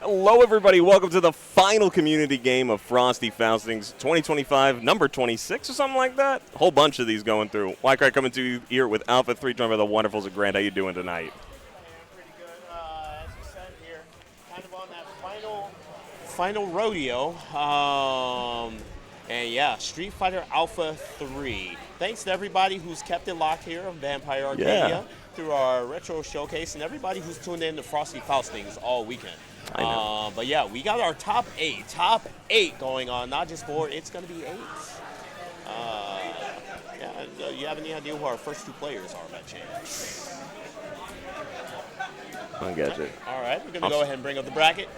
Hello, everybody. Welcome to the final community game of Frosty Faustings 2025, number 26 or something like that. A whole bunch of these going through. WyCry coming to you here with Alpha 3, joined by the wonderful XagrandK. How you doing tonight? Pretty good. As we said here, kind of on that final rodeo. And yeah, Street Fighter Alpha 3. Thanks to everybody who's kept it locked here on Vampire Arcadia through our retro showcase, and everybody who's tuned in to Frosty Faustings all weekend. I know. But yeah, we got our top eight going on, not just 4, it's going to be 8. You have any idea who our first 2 players are by chance? I got you. All right, we're going to go ahead and bring up the bracket.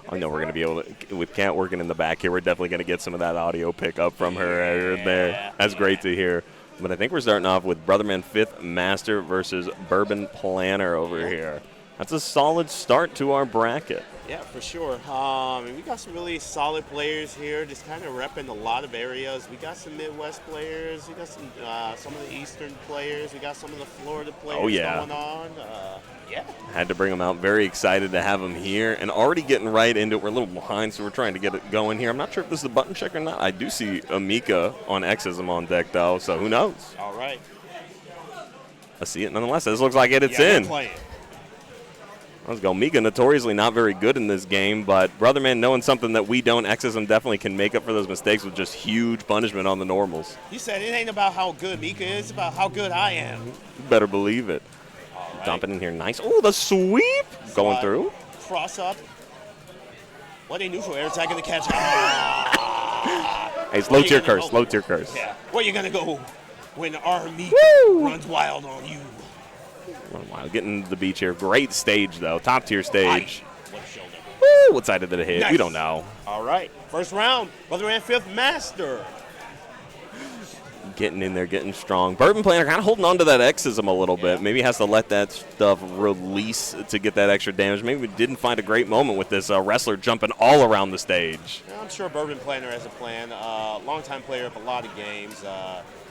I know we're going to be able to, with Kat working in the back here, we're definitely going to get some of that audio pickup from her there. That's great to hear. But I think we're starting off with Brotherman 5th Master versus Bourbon Planner over here. That's a solid start to our bracket. Yeah, for sure. We got some really solid players here, just kind of repping a lot of areas. We got some Midwest players. We got some of the Eastern players. We got some of the Florida players going on. Had to bring them out. Very excited to have them here. And already getting right into it. We're a little behind, so we're trying to get it going here. I'm not sure if this is a button check or not. I do see Amika on XVIII on deck, though, so who knows? All right. I see it nonetheless. This looks like it's in. Let's go. Mika notoriously not very good in this game, but Brotherman knowing something that we don't, XVIII definitely can make up for those mistakes with just huge punishment on the normals. He said it ain't about how good Mika is, it's about how good I am. You better believe it. Right. Dumping in here. Nice. Oh, the sweep. Going through. Cross up. What a neutral air attack in the catch. Hey, slow tier curse. Slow tier curse. Yeah. Where you going to go when our Mika runs wild on you? Getting to the beach here. Great stage, though. Top tier stage. Woo! What side did it hit? Nice. We don't know. All right. First round. Brotherman 5th Master. Getting in there, getting strong. Bourbon Planner kind of holding on to that XVIII a little bit. Maybe has to let that stuff release to get that extra damage. Maybe we didn't find a great moment with this wrestler jumping all around the stage. Yeah, I'm sure Bourbon Planner has a plan. Long-time player of a lot of games.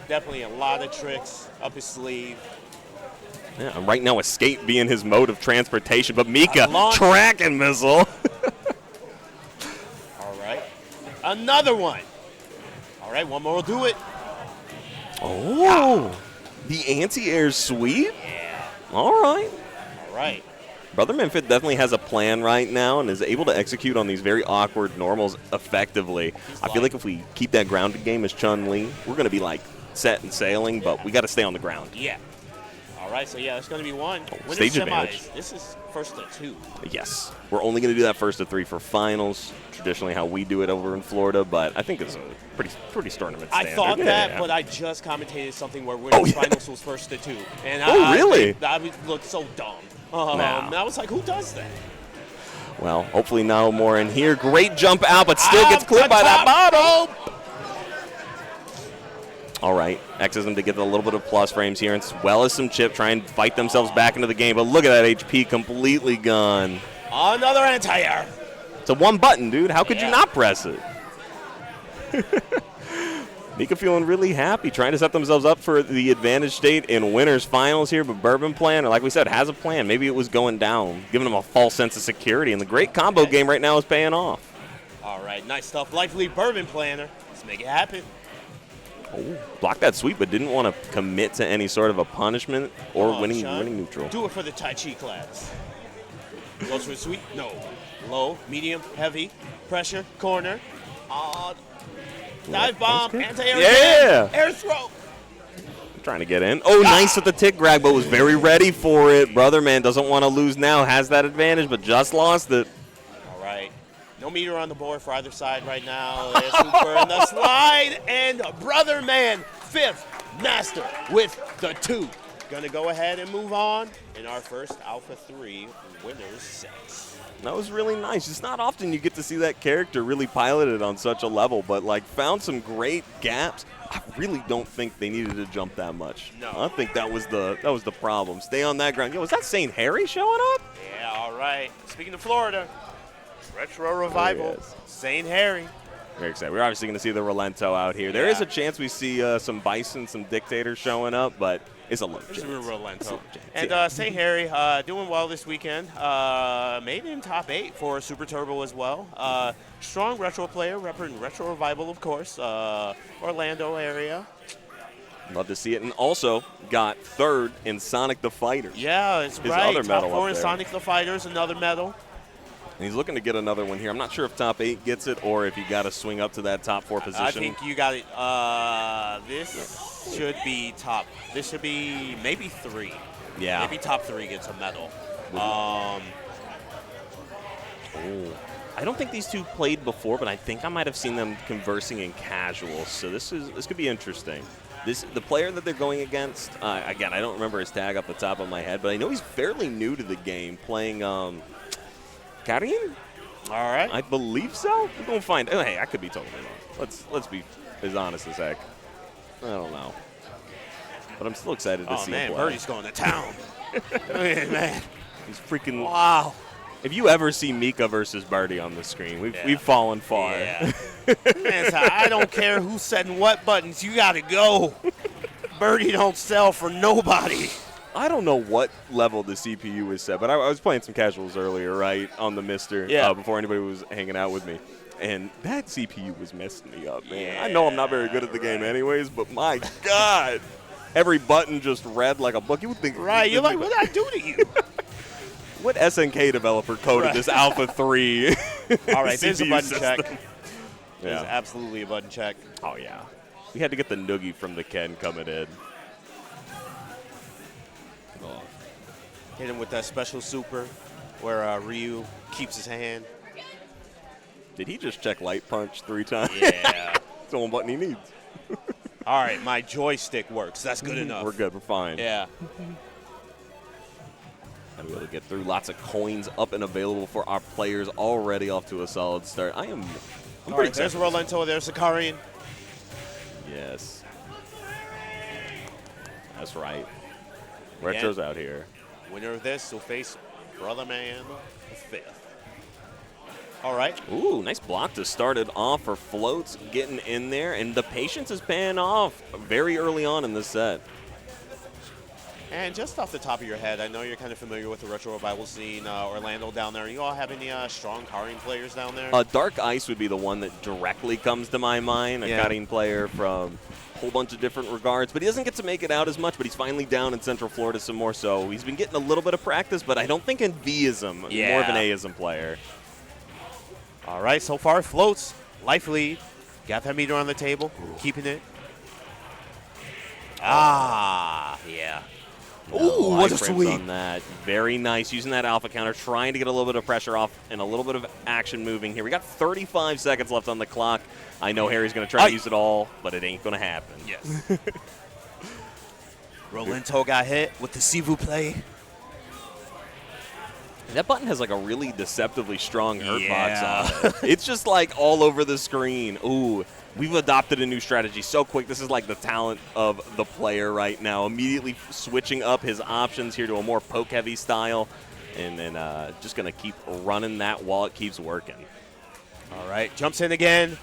Definitely a lot of tricks up his sleeve. Yeah, and right now, escape being his mode of transportation, but Mika, tracking missile. All right. Another one. All right, one more will do it. Oh, the anti-air sweep? Yeah. All right. All right. Brotherman 5th definitely has a plan right now and is able to execute on these very awkward normals effectively. I feel like if we keep that grounded game as Chun-Li, we're going to be like set and sailing, but we got to stay on the ground. Yeah. All right, so yeah, there's going to be one. Stage advantage. This is first to 2. Yes. We're only going to do that first to 3 for finals, traditionally how we do it over in Florida, but I think it's a pretty tournament standard. I thought that, but I just commentated something where winner's finals was first to 2. And really? I looked so dumb. And I was like, who does that? Well, hopefully no more in here. Great jump out, but still gets clipped by that bottle. All right, XVIII to get a little bit of plus frames here, as well as some chip, try and fight themselves back into the game. But look at that HP completely gone. Another anti-air. It's a one button, dude. How could you not press it? Mika feeling really happy, trying to set themselves up for the advantage state in winners finals here. But Bourbon Planner, like we said, has a plan. Maybe it was going down, giving them a false sense of security. And the great combo game right now is paying off. All right, nice stuff. Lively Bourbon Planner. Let's make it happen. Oh, blocked that sweep, but didn't want to commit to any sort of a punishment or winning neutral. Do it for the Tai Chi class. Goes for a sweep. No. Low, medium, heavy, pressure, corner. Dive bomb, anti-air. Air throw. Trying to get in. Oh, nice with the tick grab, but was very ready for it. Brotherman doesn't want to lose now. Has that advantage, but just lost it. All right. No meter on the board for either side right now. There's Super in the slide, and Brotherman 5th Master with the 2. Going to go ahead and move on in our first Alpha 3 winners set. That was really nice. It's not often you get to see that character really piloted on such a level, but like found some great gaps. I really don't think they needed to jump that much. No. I think that was the problem. Stay on that ground. Yo, was that St. Harry showing up? Yeah, all right. Speaking of Florida, Retro Revival, St. Harry. Very excited. We're obviously going to see the Relento out here. There is a chance we see some Bison, some Dictators showing up, but it's a low chance. It's a Relento. And St. Harry doing well this weekend. Made it in top 8 for Super Turbo as well. Strong retro player, representing Retro Revival, of course. Orlando area. Love to see it. And also got 3rd in Sonic the Fighters. Yeah, it's His right. other Top medal 4 up in there. Sonic the Fighters, another medal. And he's looking to get another one here. I'm not sure if top 8 gets it or if you got to swing up to that top 4 position. I think you got it. This should be top. This should be maybe 3. Yeah. Maybe top 3 gets a medal. I don't think these two played before, but I think I might have seen them conversing in casual. So this could be interesting. The player that they're going against, again, I don't remember his tag off the top of my head, but I know he's fairly new to the game, playing Karin? All right. I believe so. We're going to find. Oh, hey, I could be totally wrong. Let's be as honest as heck. I don't know, but I'm still excited to see him play. Birdie's going to town. Man, he's freaking. Wow. If you ever see Mika versus Birdie on the screen, we've fallen far. Yeah. Man, I don't care who's setting what buttons. You got to go. Birdie don't sell for nobody. I don't know what level the CPU is set, but I was playing some casuals earlier, right, on the Mister, before anybody was hanging out with me. And that CPU was messing me up, man. Yeah. I know I'm not very good at the game anyways, but my God. Every button just read like a book. You would think. Right, you're like, what did I do to you? What SNK developer coded this Alpha 3? All right, there's a CPU button system? check. There's absolutely a button check. Oh, yeah. We had to get the noogie from the Ken coming in. Oh. Hit him with that special super where Ryu keeps his hand. Did he just check Light Punch 3 times? Yeah. It's the one button he needs. All right, my joystick works. That's good enough. We're good. We're fine. Yeah. Got to be able to get through. Lots of coins up and available for our players. Already off to a solid start. I'm All pretty right, there's Rolento. There's Sakarian. Yes. That's right. Retro's Again, out here. Winner of this will face Brother Man 5th. All right. Ooh, nice block to start it off for Floats getting in there, and the patience is paying off very early on in the set. And just off the top of your head, I know you're kind of familiar with the retro revival scene, Orlando down there. You all have any strong Karin players down there? Dark Ice would be the one that directly comes to my mind, a Karin player from a whole bunch of different regards, but he doesn't get to make it out as much, but he's finally down in Central Florida some more, so he's been getting a little bit of practice, but I don't think in V-ism, more of an A-ism player. All right, so far Floats, life lead. Got that meter on the table, keeping it. Yeah. Ooh, what a sweep. On that. Very nice. Using that alpha counter, trying to get a little bit of pressure off and a little bit of action moving here. We got 35 seconds left on the clock. I know Harry's going to try to use it all, but it ain't going to happen. Yes. Rolento got hit with the Sivu play. That button has like a really deceptively strong hurt box on it. It's just like all over the screen. Ooh, we've adopted a new strategy so quick. This is like the talent of the player right now. Immediately switching up his options here to a more poke-heavy style. And then just going to keep running that while it keeps working. All right, jumps in again.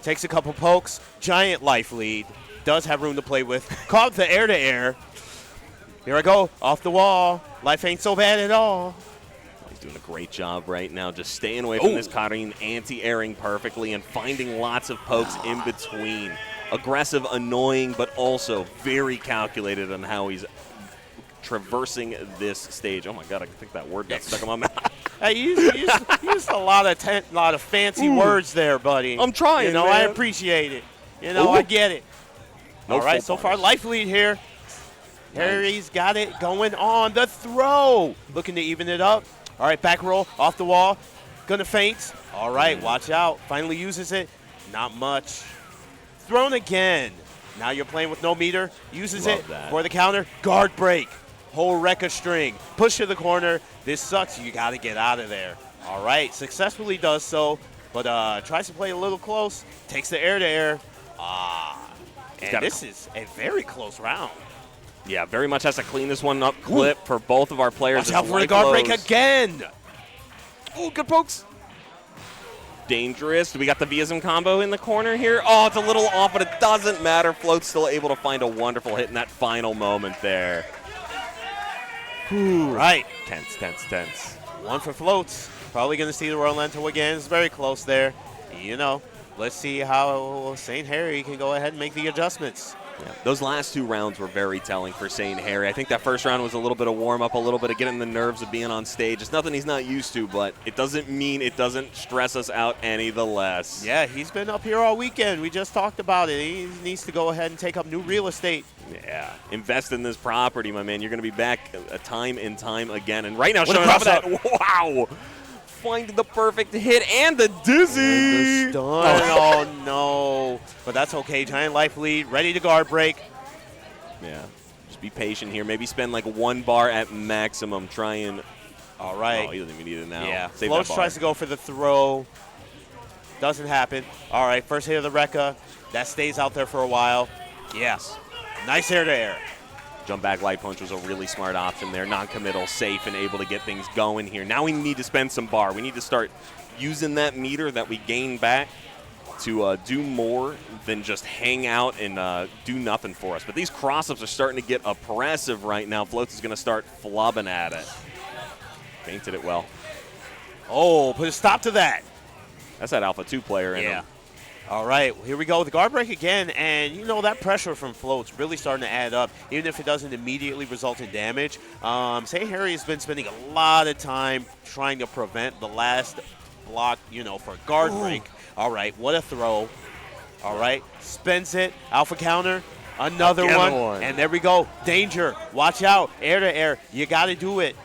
Takes a couple pokes. Giant life lead. Does have room to play with. Caught the air-to-air. Here I go. Off the wall. Life ain't so bad at all. Doing a great job right now, just staying away from this Karin, anti-airing perfectly and finding lots of pokes in between. Aggressive, annoying, but also very calculated on how he's traversing this stage. Oh my God, I think that word got stuck in my mouth. Hey, you used a lot of fancy words there, buddy. I'm trying, You know, man. I appreciate it. You know, I get it. No all right, so far, life lead here. Nice. Harry's got it going on the throw. Looking to even it up. All right, back roll, off the wall. Gonna feint. All right, watch out. Finally uses it. Not much. Thrown again. Now you're playing with no meter. Uses it for the counter. Guard break. Whole wreck of string. Push to the corner. This sucks. You got to get out of there. All right, successfully does so, but tries to play a little close. Takes the air-to-air. And this is a very close round. Yeah, very much has to clean this one up clip for both of our players. Watch out for the guard break again. Oh, good pokes. dangerous. We got the Vism combo in the corner here. Oh, it's a little off, but it doesn't matter. Float's still able to find a wonderful hit in that final moment there. Right. Tense, tense, tense. One for Floats. Probably going to see the Royal Lento again. It's very close there. You know, let's see how St. Harry can go ahead and make the adjustments. Yeah. Those last 2 rounds were very telling for St. Harry. I think that first round was a little bit of warm-up, a little bit of getting the nerves of being on stage. It's nothing he's not used to, but it doesn't mean it doesn't stress us out any the less. Yeah, he's been up here all weekend. We just talked about it. He needs to go ahead and take up new real estate. Yeah, invest in this property, my man. You're going to be back time and time again. And right now, What a showing off cross-up. that, wow, finding the perfect hit and the dizzy. And the stun. Oh, no. But that's okay. Giant life lead, ready to guard break. Yeah, just be patient here. Maybe spend like 1 bar at maximum. Try and. All right. Oh, he doesn't even need it now. Yeah. Save Floats that bar. tries to go for the throw. Doesn't happen. All right, first hit of the Rekka. That stays out there for a while. Yes. Nice air-to-air. Jump back light punch was a really smart option there. Non-committal, safe, and able to get things going here. Now we need to spend some bar. We need to start using that meter that we gain back to do more than just hang out and do nothing for us. But these cross-ups are starting to get oppressive right now. Floats is going to start flubbing at it. Painted it well. Oh, put a stop to that. That's that Alpha 2 player in him. All right, here we go. The guard break again, and you know that pressure from Floats really starting to add up, even if it doesn't immediately result in damage. St. Harry has been spending a lot of time trying to prevent the last block, you know, for guard break. All right, what a throw. All right, spins it, alpha counter, another one, and there we go. Danger, watch out, air to air. You got to do it.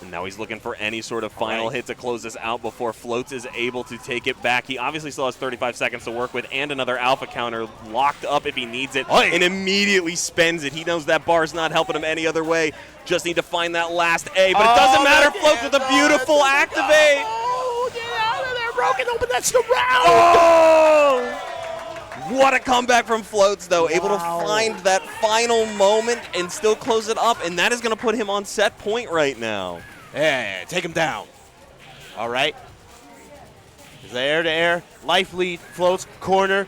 And now he's looking for any sort of final hit to close this out before Floats is able to take it back. He obviously still has 35 seconds to work with and another alpha counter locked up if he needs it, and immediately spends it. He knows that bar's not helping him any other way. Just need to find that last A, but it doesn't matter. Floats with a beautiful activate. Oh, get out of there, broken open. That's the round. Oh! What a comeback from Floats, though. Able to find that final moment and still close it up, and that is going to put him on set point right now. Yeah, take him down. All right. Is that air to air? Life lead, Floats, corner,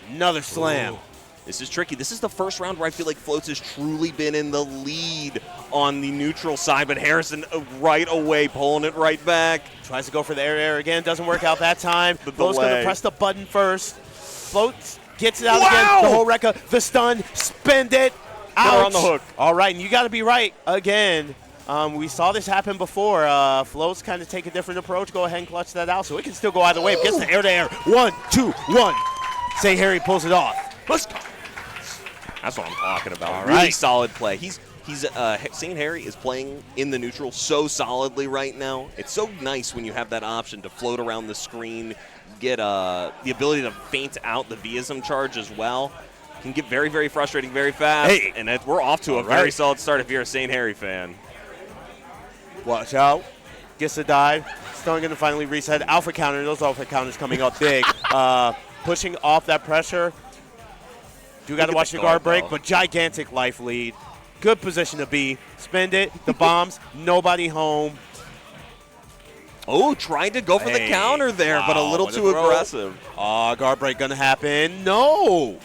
another slam. Ooh. This is tricky. This is the first round where I feel like Floats has truly been in the lead on the neutral side, but Harrison right away pulling it right back. Tries to go for the air to air again. Doesn't work out that time. Floats going to press the button first. Floats gets it out again. The whole Rekka, the stun, spend it. Ouch. On the hook. All right, and you got to be right again. We saw this happen before. Floats kind of take a different approach. Go ahead and clutch that out. So it can still go either way. But gets the air to air. 1, 2, 1. St. Harry pulls it off. Let's go. That's what I'm talking about. All Really right. solid play. St. Harry is playing in the neutral so solidly right now. It's so nice when you have that option to float around the screen, get the ability to feint out the Vism charge as well. Can get very, very frustrating very fast. Hey. And we're off to a very solid start if you're a St. Harry fan. Watch out. Gets the dive. Stone going to finally reset. Alpha counter. Those alpha counters coming up big. Pushing off that pressure. Do got to watch the guard break, but gigantic life lead. Good position to be. Spend it. The bombs. Nobody home. Oh, tried to go for the counter there, but a little too aggressive. Guard break going to happen. No.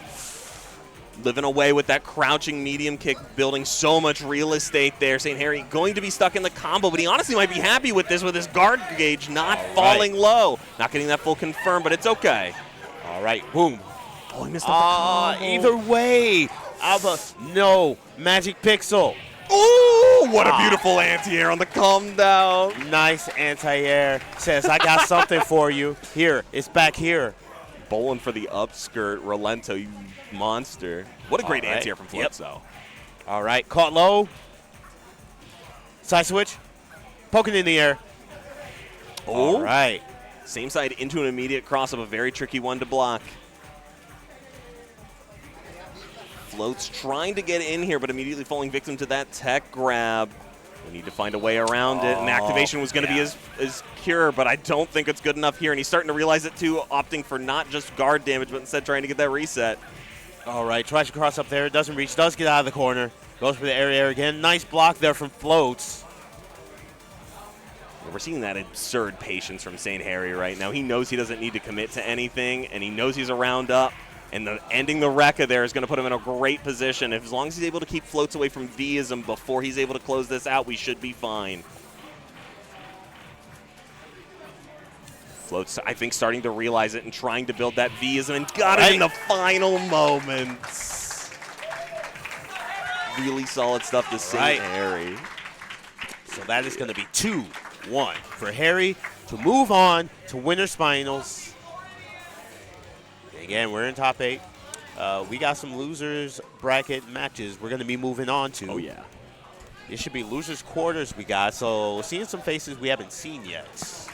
Living away with that crouching medium kick, building so much real estate there. St. Harry going to be stuck in the combo, but he honestly might be happy with this, with his guard gauge not falling low. Not getting that full confirm, but it's okay. All right, boom. Oh, he missed out the combo. Either way. Alpha, no. Magic Pixel. Ooh, what a beautiful anti-air on the come down. Nice anti-air. Says, I got something for you. Here, it's back here. Bowling for the upskirt, Relento, you monster. What a great anti-air from Floats, though. All right, caught low. Side switch. Poking in the air. Oh. All right. Same side into an immediate cross-up, a very tricky one to block. Floats trying to get in here, but immediately falling victim to that tech grab. We need to find a way around it, and activation was going to be his cure, but I don't think it's good enough here, and he's starting to realize it too, opting for not just guard damage, but instead trying to get that reset. All right, tries to cross up there, doesn't reach, does get out of the corner. Goes for the air again. Nice block there from Floats. We're seeing that absurd patience from St. Harry right now. He knows he doesn't need to commit to anything, and he knows he's a round up. And ending the Rekka there is going to put him in a great position. As long as he's able to keep floats away from Vism before he's able to close this out, we should be fine. Floats, I think, starting to realize it and trying to build that Vism, and got it in the final moments. Really solid stuff to St. Harry. So that is going to be 2-1 for Harry to move on to Winners Finals. Again, we're in top 8. We got some losers bracket matches we're going to be moving on to. Oh, yeah. It should be losers quarters we got. So seeing some faces we haven't seen yet.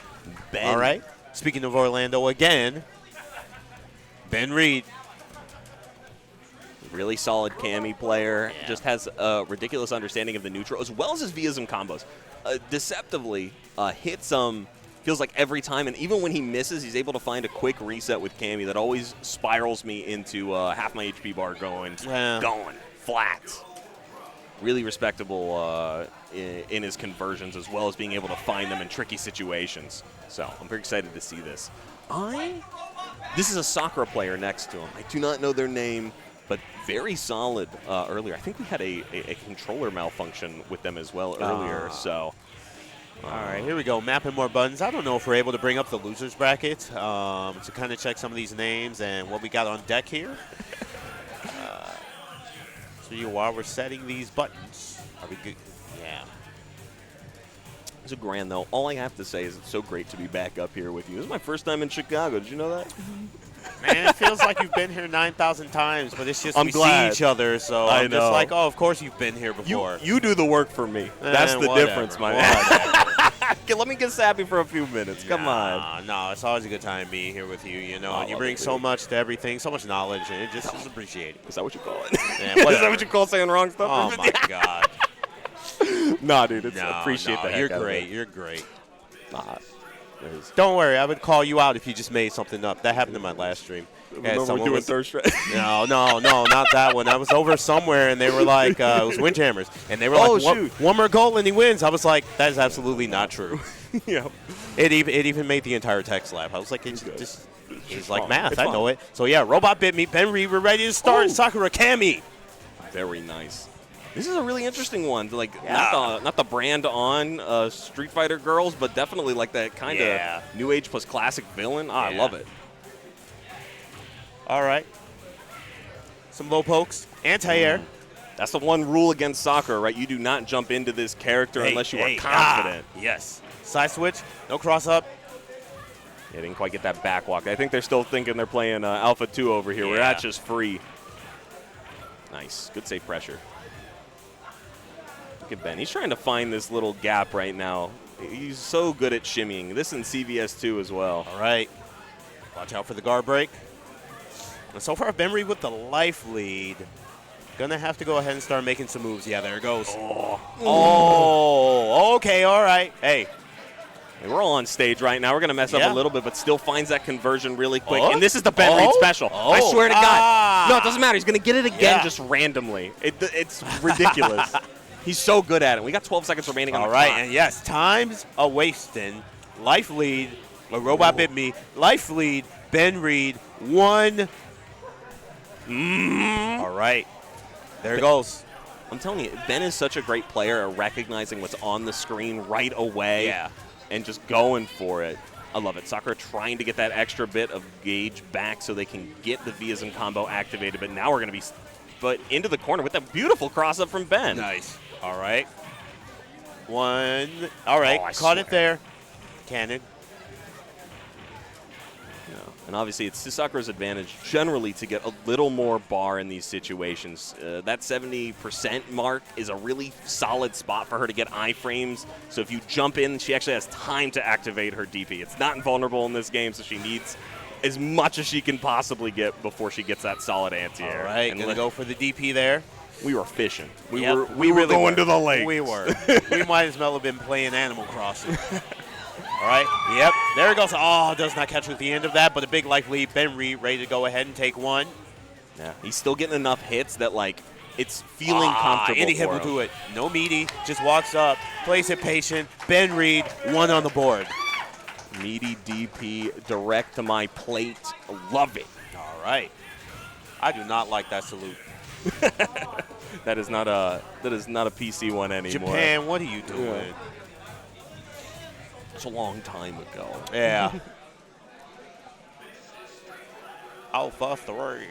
Ben. All right. Speaking of Orlando again, Ben Reed. Really solid Cammy player. Yeah. Just has a ridiculous understanding of the neutral as well as his Vism combos. Deceptively hits feels like every time, and even when he misses, he's able to find a quick reset with Cammy that always spirals me into half my HP bar going flat. Really respectable in his conversions, as well as being able to find them in tricky situations. So I'm very excited to see this. This is a Sakura player next to him. I do not know their name, but very solid earlier. I think we had a controller malfunction with them as well earlier. So. All right, here we go. Mapping more buttons. I don't know if we're able to bring up the losers bracket to kind of check some of these names and what we got on deck here. So while we're setting these buttons, are we good? Yeah. So, Gran, though, all I have to say is it's so great to be back up here with you. This is my first time in Chicago. Did you know that? Man, it feels like you've been here 9,000 times, but it's just I'm we glad. see each other, so I'm just like, oh, of course you've been here before. You do the work for me. That's the difference, my man. Let me get sappy for a few minutes. Come on. No, it's always a good time being here with you, you know. And you bring so much to everything, so much knowledge, and it just is appreciated. Is that what you call it? Yeah, is that what you call saying wrong stuff? Oh, my God. Nah, dude, appreciate that. You're great. You're great. Nah. Don't worry, I would call you out if you just made something up. That happened in my last stream. Remember we doing third strike? No, not that one. I was over somewhere, and they were like, it was Windjammers. And they were like, one more goal and he wins. I was like, that is absolutely not true. Yeah. It even made the entire text laugh. I was like, it's like math. It's I know it. So, yeah, Robot bit me. Ben Reed, we're ready to start. Sakura Cammy. Very nice. This is a really interesting one. Like, not the brand on Street Fighter girls, but definitely like that kind of new age plus classic villain. I love it. All right. Some low pokes. Anti-air. That's the one rule against Sakura, right? You do not jump into this character unless you are confident. Yes. Side switch. No cross up. Yeah, didn't quite get that back walk. I think they're still thinking they're playing Alpha 2 over here, where that's just free. Nice. Good safe pressure. Look at Ben. He's trying to find this little gap right now. He's so good at shimmying. This in CVS 2 as well. All right. Watch out for the guard break. And so far, Ben Reed with the life lead. Gonna have to go ahead and start making some moves. Yeah, there it goes. Oh, okay, all right. Hey, we're all on stage right now. We're going to mess up a little bit, but still finds that conversion really quick. And this is the Ben Reed special. I swear to God. No, it doesn't matter. He's going to get it again just randomly. It's ridiculous. He's so good at it. We got 12 seconds remaining on the clock. And yes, time's a wasting. Life lead. A robot bit me. Life lead. Ben Reed. 1. All right. There it goes. I'm telling you, Ben is such a great player at recognizing what's on the screen right away. Yeah. And just going for it. I love it. Sakura trying to get that extra bit of gauge back so they can get the Vism combo activated. But now we're going to be into the corner with that beautiful cross-up from Ben. Nice. All right. 1. All right. Caught it there. Cannon. Yeah. And obviously it's to Sakura's advantage generally to get a little more bar in these situations. That 70% mark is a really solid spot for her to get iframes. So if you jump in, she actually has time to activate her DP. It's not invulnerable in this game, so she needs as much as she can possibly get before she gets that solid anti-air. All right, gonna go for the DP there. We were fishing. We were really going to the lake. We were. We might as well have been playing Animal Crossing. All right. Yep. There it goes. Oh, does not catch with the end of that, but a big life lead. Ben Reed ready to go ahead and take 1. Yeah. He's still getting enough hits that, like, it's feeling comfortable. Any hit will do it. No meaty, just walks up, plays it patient. Ben Reed, 1 on the board. Meaty DP direct to my plate. Love it. All right. I do not like that salute. That is not a PC one anymore. Japan, what are you doing? Yeah. It's a long time ago. Yeah. Alpha 3.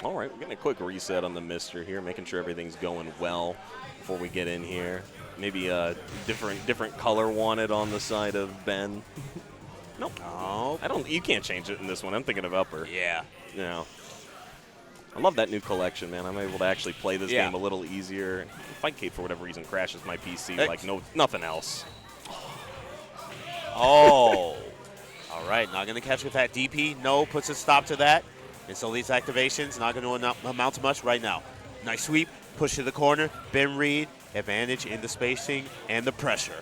All right, we're getting a quick reset on the Mister here, making sure everything's going well before we get in here. Maybe a different color wanted on the side of Ben. Nope. Oh. You can't change it in this one. I'm thinking of upper. Yeah. You know. I love that new collection, man. I'm able to actually play this game a little easier. Fight Cape, for whatever reason, crashes my PC like nothing else. Oh. All right, not going to catch with that DP. No, puts a stop to that. And so these activations, not going to amount to much right now. Nice sweep, push to the corner. Ben Reed, advantage in the spacing and the pressure.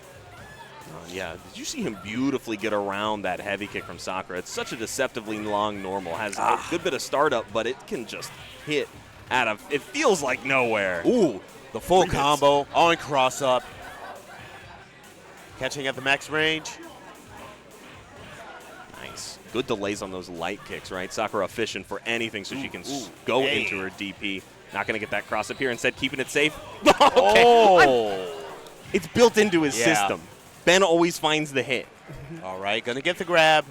Yeah, did you see him beautifully get around that heavy kick from Sakura? It's such a deceptively long normal. Has a good bit of startup, but it can just hit out of, it feels like nowhere. Ooh, the full combo on cross up. Catching at the max range. Nice. Good delays on those light kicks, right? Sakura efficient for anything so she can go into her DP. Not going to get that cross up here. Instead, keeping it safe. Okay. Oh. It's built into his system. Ben always finds the hit. All right, going to get the grab.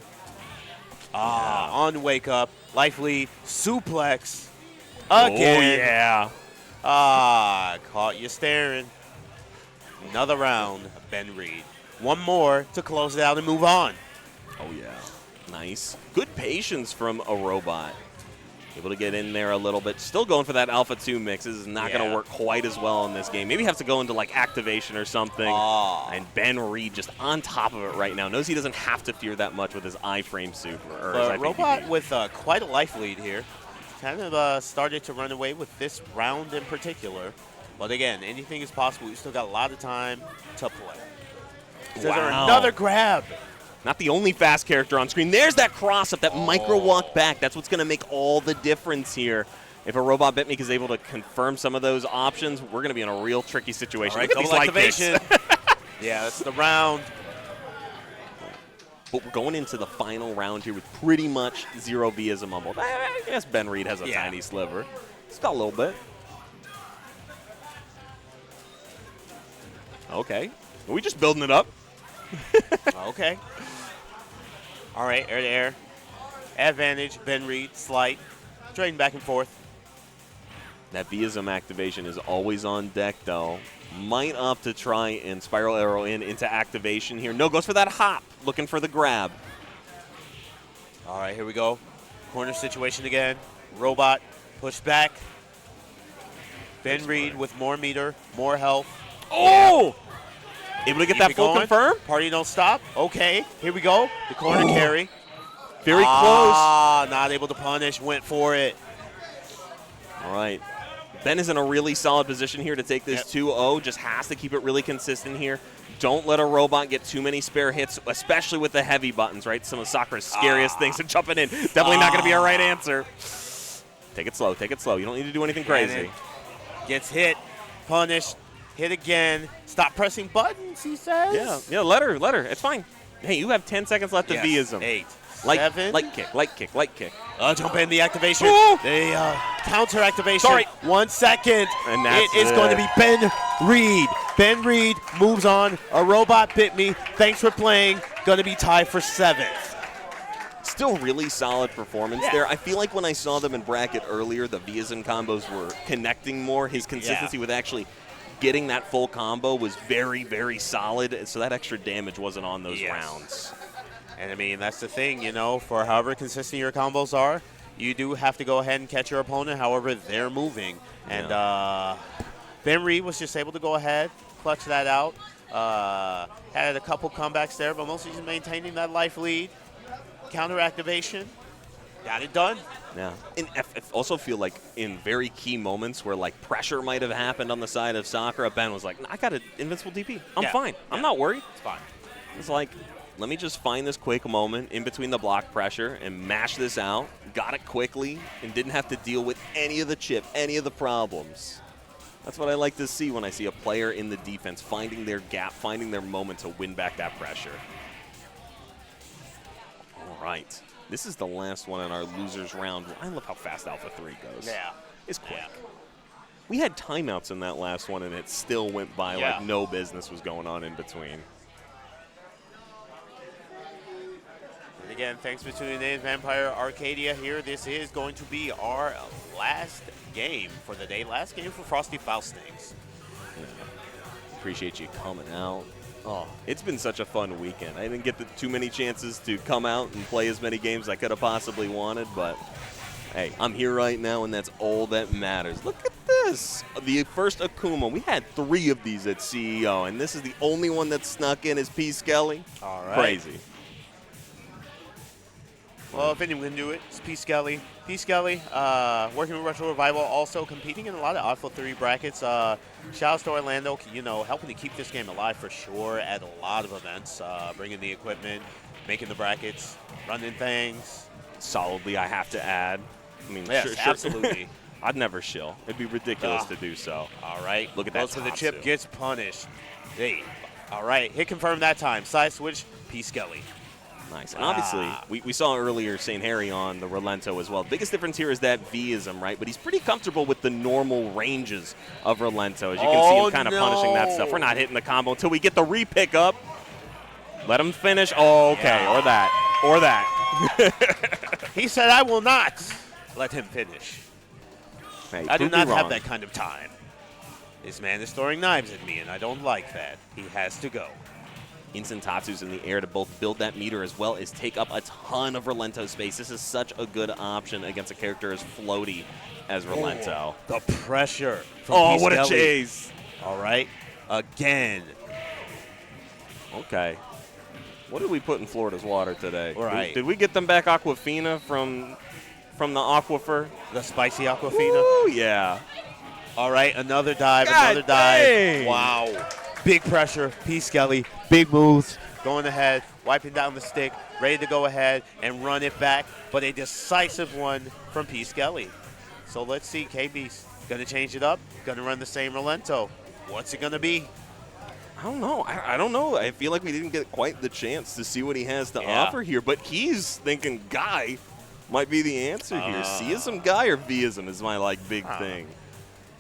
On wake up. Life lead. Suplex. Again. Oh, yeah. Caught you staring. Another round, Ben Reed. One more to close it out and move on. Oh, yeah. Nice. Good patience from a robot. Able to get in there a little bit. Still going for that Alpha 2 mix. This is not going to work quite as well in this game. Maybe have to go into like activation or something. And Ben Reed just on top of it right now. Knows he doesn't have to fear that much with his iframe super. The robot with quite a life lead here. Kind of started to run away with this round in particular. But again, anything is possible. You still got a lot of time to play. Another grab. Not the only fast character on screen. There's that cross-up, that micro walk back. That's what's going to make all the difference here. If a robot Bitmeek is able to confirm some of those options, we're going to be in a real tricky situation. All right, double activation. Yeah, that's the round. But we're going into the final round here with pretty much 0 V as a mumble. I guess Ben Reed has a tiny sliver. It's got a little bit. Okay. Are we just building it up? Okay. All right, air to air. Advantage, Ben Reed, slight. Trading back and forth. That Vism activation is always on deck, though. Might opt to try and spiral arrow into activation here. No, goes for that hop, looking for the grab. All right, here we go. Corner situation again. Robot, push back. Ben Reed with more meter, more health. Oh! Able to get that full confirm? Party don't stop. Okay, here we go. The corner carry. Very close. Not able to punish. Went for it. All right. Ben is in a really solid position here to take this 2-0. Just has to keep it really consistent here. Don't let a robot get too many spare hits, especially with the heavy buttons, right? Some of Sakura's scariest things and jumping in. Definitely not going to be a right answer. Take it slow. Take it slow. You don't need to do anything crazy. Gets hit. Punished. Hit again. Stop pressing buttons, he says. Yeah, let her. It's fine. Hey, you have 10 seconds left to Vism. 8, Light 7. Light kick. Jump in the activation. Ooh. The counter activation. Sorry. 1 second. And that's it is going to be Ben Reed. Ben Reed moves on. A robot bit me. Thanks for playing. Going to be tied for 7th. Still really solid performance there. I feel like when I saw them in bracket earlier, the Vism combos were connecting more. His consistency with actually getting that full combo was very, very solid, so that extra damage wasn't on those rounds. And I mean, that's the thing, you know, for however consistent your combos are, you do have to go ahead and catch your opponent however they're moving. And Ben Reed was just able to go ahead, clutch that out. Had a couple comebacks there, but mostly just maintaining that life lead. Counter activation. Got it done. Yeah. And I also feel like in very key moments where like pressure might have happened on the side of Sakura, Ben was like, I got an invincible DP. I'm fine. I'm not worried. It's fine. It's like, let me just find this quick moment in between the block pressure and mash this out. Got it quickly and didn't have to deal with any of the chip, any of the problems. That's what I like to see when I see a player in the defense finding their gap, finding their moment to win back that pressure. All right. This is the last one in our losers round. I love how fast Alpha 3 goes. Yeah. It's quick. Yeah. We had timeouts in that last one, and it still went by like no business was going on in between. And again, thanks for tuning in, Vampire Arcadia here. This is going to be our last game for the day. Last game for Frosty Faustings. Yeah. Appreciate you coming out. Oh, it's been such a fun weekend. I didn't get too many chances to come out and play as many games as I could have possibly wanted, but hey, I'm here right now, and that's all that matters. Look at this. The first Akuma. We had 3 of these at CEO, and this is the only one that snuck in is P. Skelly. All right. Crazy. Well, if anyone can do it, it's P. Skelly. P. Skelly, working with Retro Revival, also competing in a lot of Alpha 3 brackets. Shout out to Orlando, helping to keep this game alive for sure at a lot of events, bringing the equipment, making the brackets, running things. Solidly, I have to add. I mean, yes, sure, absolutely. I'd never shill. It'd be ridiculous to do so. All right. Look at that. Most of the chip gets punished. Hey. All right. Hit confirm that time. Side switch, P. Skelly. Nice. And obviously, we saw earlier St. Harry on the Relento as well. The biggest difference here is that V-ism, right? But he's pretty comfortable with the normal ranges of Relento. As you can see him kind of punishing that stuff. We're not hitting the combo until we get the re-pick up. Let him finish. Oh, okay. Yeah. Or that. Or that. He said, I will not let him finish. Hey, I do not have that kind of time. This man is throwing knives at me, and I don't like that. He has to go. Instant Tatsu's in the air to both build that meter as well as take up a ton of Relento space. This is such a good option against a character as floaty as Relento. The pressure. Oh, what a chase. All right. Again. Okay. What did we put in Florida's water today? Right. Did we get them back Aquafina from the aquifer? The spicy Aquafina? Oh, yeah. All right, another dive, God another dang. dive. Wow. Big pressure, P. Skelly, big moves, going ahead, wiping down the stick, ready to go ahead and run it back, but a decisive one from P. Skelly. So let's see, KB's going to change it up, going to run the same Relento. What's it going to be? I don't know. I don't know. I feel like we didn't get quite the chance to see what he has to offer here, but he's thinking Guy might be the answer here. C-ism Guy or V-ism is my, big thing.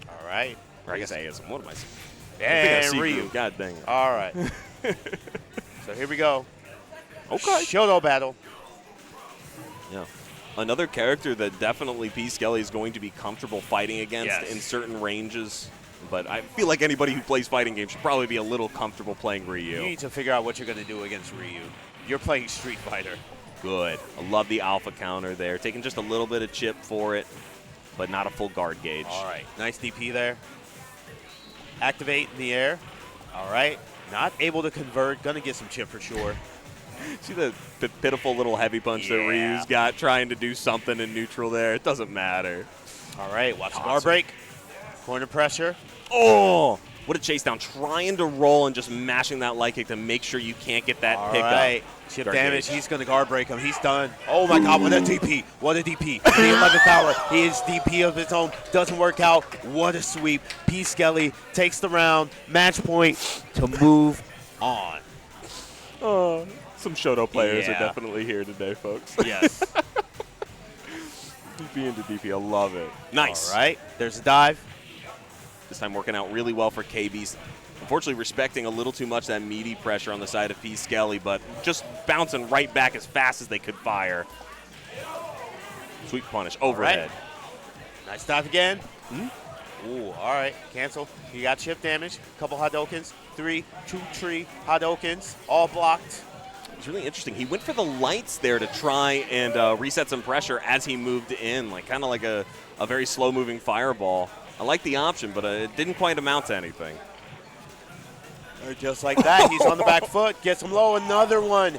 All right. Or I guess A-ism. What am I saying? And Ryu. God dang it. All right. So here we go. Okay. Shoto battle. Yeah. Another character that definitely P. Skelly is going to be comfortable fighting against in certain ranges. But I feel like anybody who plays fighting games should probably be a little comfortable playing Ryu. You need to figure out what you're going to do against Ryu. You're playing Street Fighter. Good. I love the alpha counter there. Taking just a little bit of chip for it, but not a full guard gauge. All right. Nice DP there. Activate in the air. All right. Not able to convert. Going to get some chip for sure. See the pitiful little heavy punch that Ryu's got trying to do something in neutral there. It doesn't matter. All right. Watch the bar break. Corner pressure. Oh, what a chase down. Trying to roll and just mashing that light kick to make sure you can't get that pickup. All right. Chip guard damage. He's going to guard break him. He's done. Oh, my God. What a DP. What a DP. The 11th hour. He is DP of his own. Doesn't work out. What a sweep. P. Skelly takes the round. Match point to move on. Oh, some Shoto players are definitely here today, folks. Yes. DP into DP. I love it. Nice. All right. There's a dive. This time working out really well for KB's. Unfortunately, respecting a little too much that meaty pressure on the side of P. Skelly, but just bouncing right back as fast as they could fire. Sweet punish overhead. Right. Nice dive again. Ooh, all right. Cancel. You got chip damage. Couple Hadokens. 3, 2 tree Hadokens. All blocked. It's really interesting. He went for the lights there to try and reset some pressure as he moved in, kind of like a very slow-moving fireball. I like the option, but it didn't quite amount to anything. Just like that, he's on the back foot. Gets him low. Another one.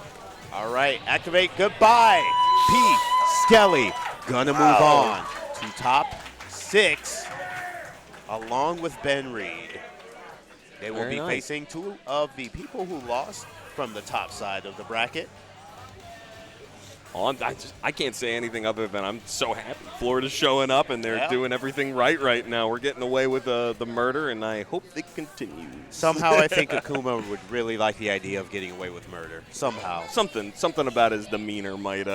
All right, activate. Goodbye. P. Skelly gonna move on to top 6, along with Ben Reed. They will be facing 2 of the people who lost from the top side of the bracket. Oh, I can't say anything other than I'm so happy Florida's showing up and they're doing everything right now. We're getting away with the murder, and I hope it continues. Somehow I think Akuma would really like the idea of getting away with murder. Somehow. Something about his demeanor might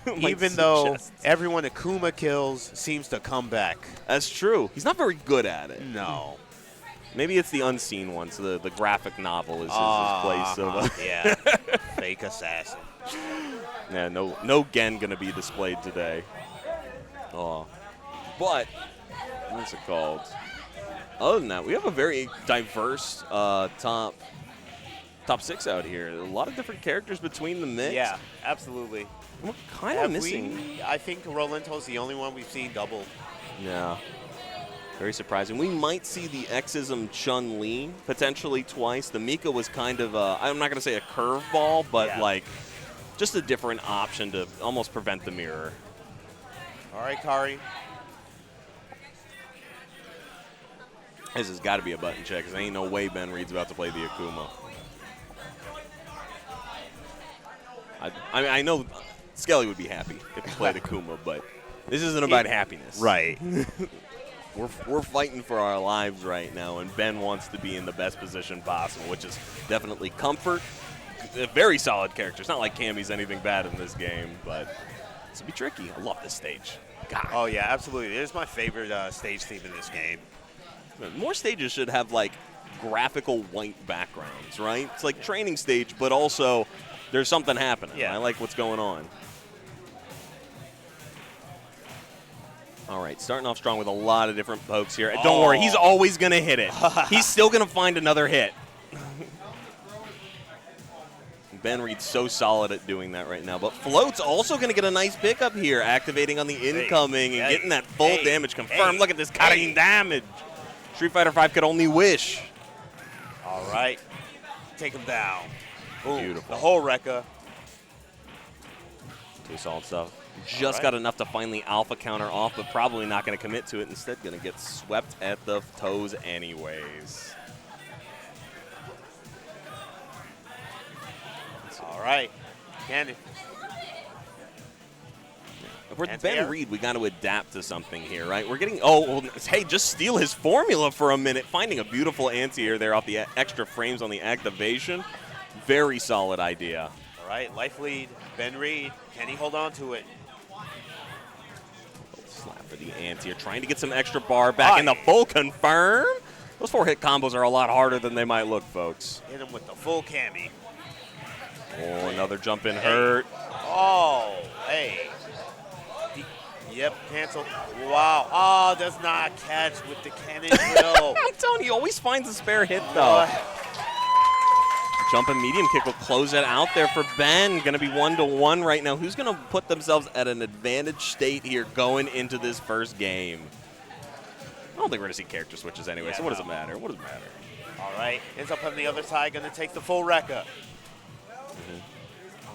Even though everyone Akuma kills seems to come back. That's true. He's not very good at it. No. Maybe it's the unseen one, so the graphic novel is his place. Yeah. Fake assassin. Yeah, no Gen gonna be displayed today. Oh, but what's it called? Other than that, we have a very diverse top 6 out here. A lot of different characters between the mix. Yeah, absolutely. We're kind of missing. I think Rolento's the only one we've seen double. Yeah. Very surprising. We might see the XVIII Chun-Li potentially twice. The Mika was kind of I'm not gonna say a curveball, but like. Just a different option to almost prevent the mirror. All right, Kari. This has got to be a button check, because ain't no way Ben Reed's about to play the Akuma. I know Skelly would be happy if he played Akuma, but this isn't about happiness. Right. We're fighting for our lives right now, and Ben wants to be in the best position possible, which is definitely comfort. A very solid character. It's not like Cammy's anything bad in this game, but it's going to be tricky. I love this stage. God. Oh, yeah, absolutely. It is my favorite stage theme in this game. More stages should have, like, graphical white backgrounds, right? It's like training stage, but also there's something happening. Yeah. I like what's going on. All right, starting off strong with a lot of different pokes here. Don't worry, he's always going to hit it. He's still going to find another hit. Ben Reed's so solid at doing that right now. But Float's also going to get a nice pickup here, activating on the incoming and getting that full damage confirmed. Look at this cutting damage. Street Fighter V could only wish. All right. Take him down. Boom. Beautiful. The whole Rekka. Too solid stuff. Just got enough to find the alpha counter off, but probably not going to commit to it. Instead, going to get swept at the toes anyways. All right. Cannon. If we're Ben Reed, we got to adapt to something here, right? We're getting, hey, just steal his formula for a minute. Finding a beautiful anti-air there off the extra frames on the activation. Very solid idea. All right, life lead. Ben Reed. Can he hold on to it? Slap for the anti-air. Trying to get some extra bar back in the full confirm. Those 4-hit combos are a lot harder than they might look, folks. Hit him with the full Cammy. Oh, another jump in hurt. Oh, hey. Yep, cancel. Wow. Oh, does not catch with the cannon drill. I'm telling you, he always finds a spare hit, though. Jump and medium kick will close it out there for Ben. Going to be 1-1 right now. Who's going to put themselves at an advantage state here going into this first game? I don't think we're going to see character switches anyway, so what does it matter? What does it matter? All right, ends up on the other side, going to take the full Rekka.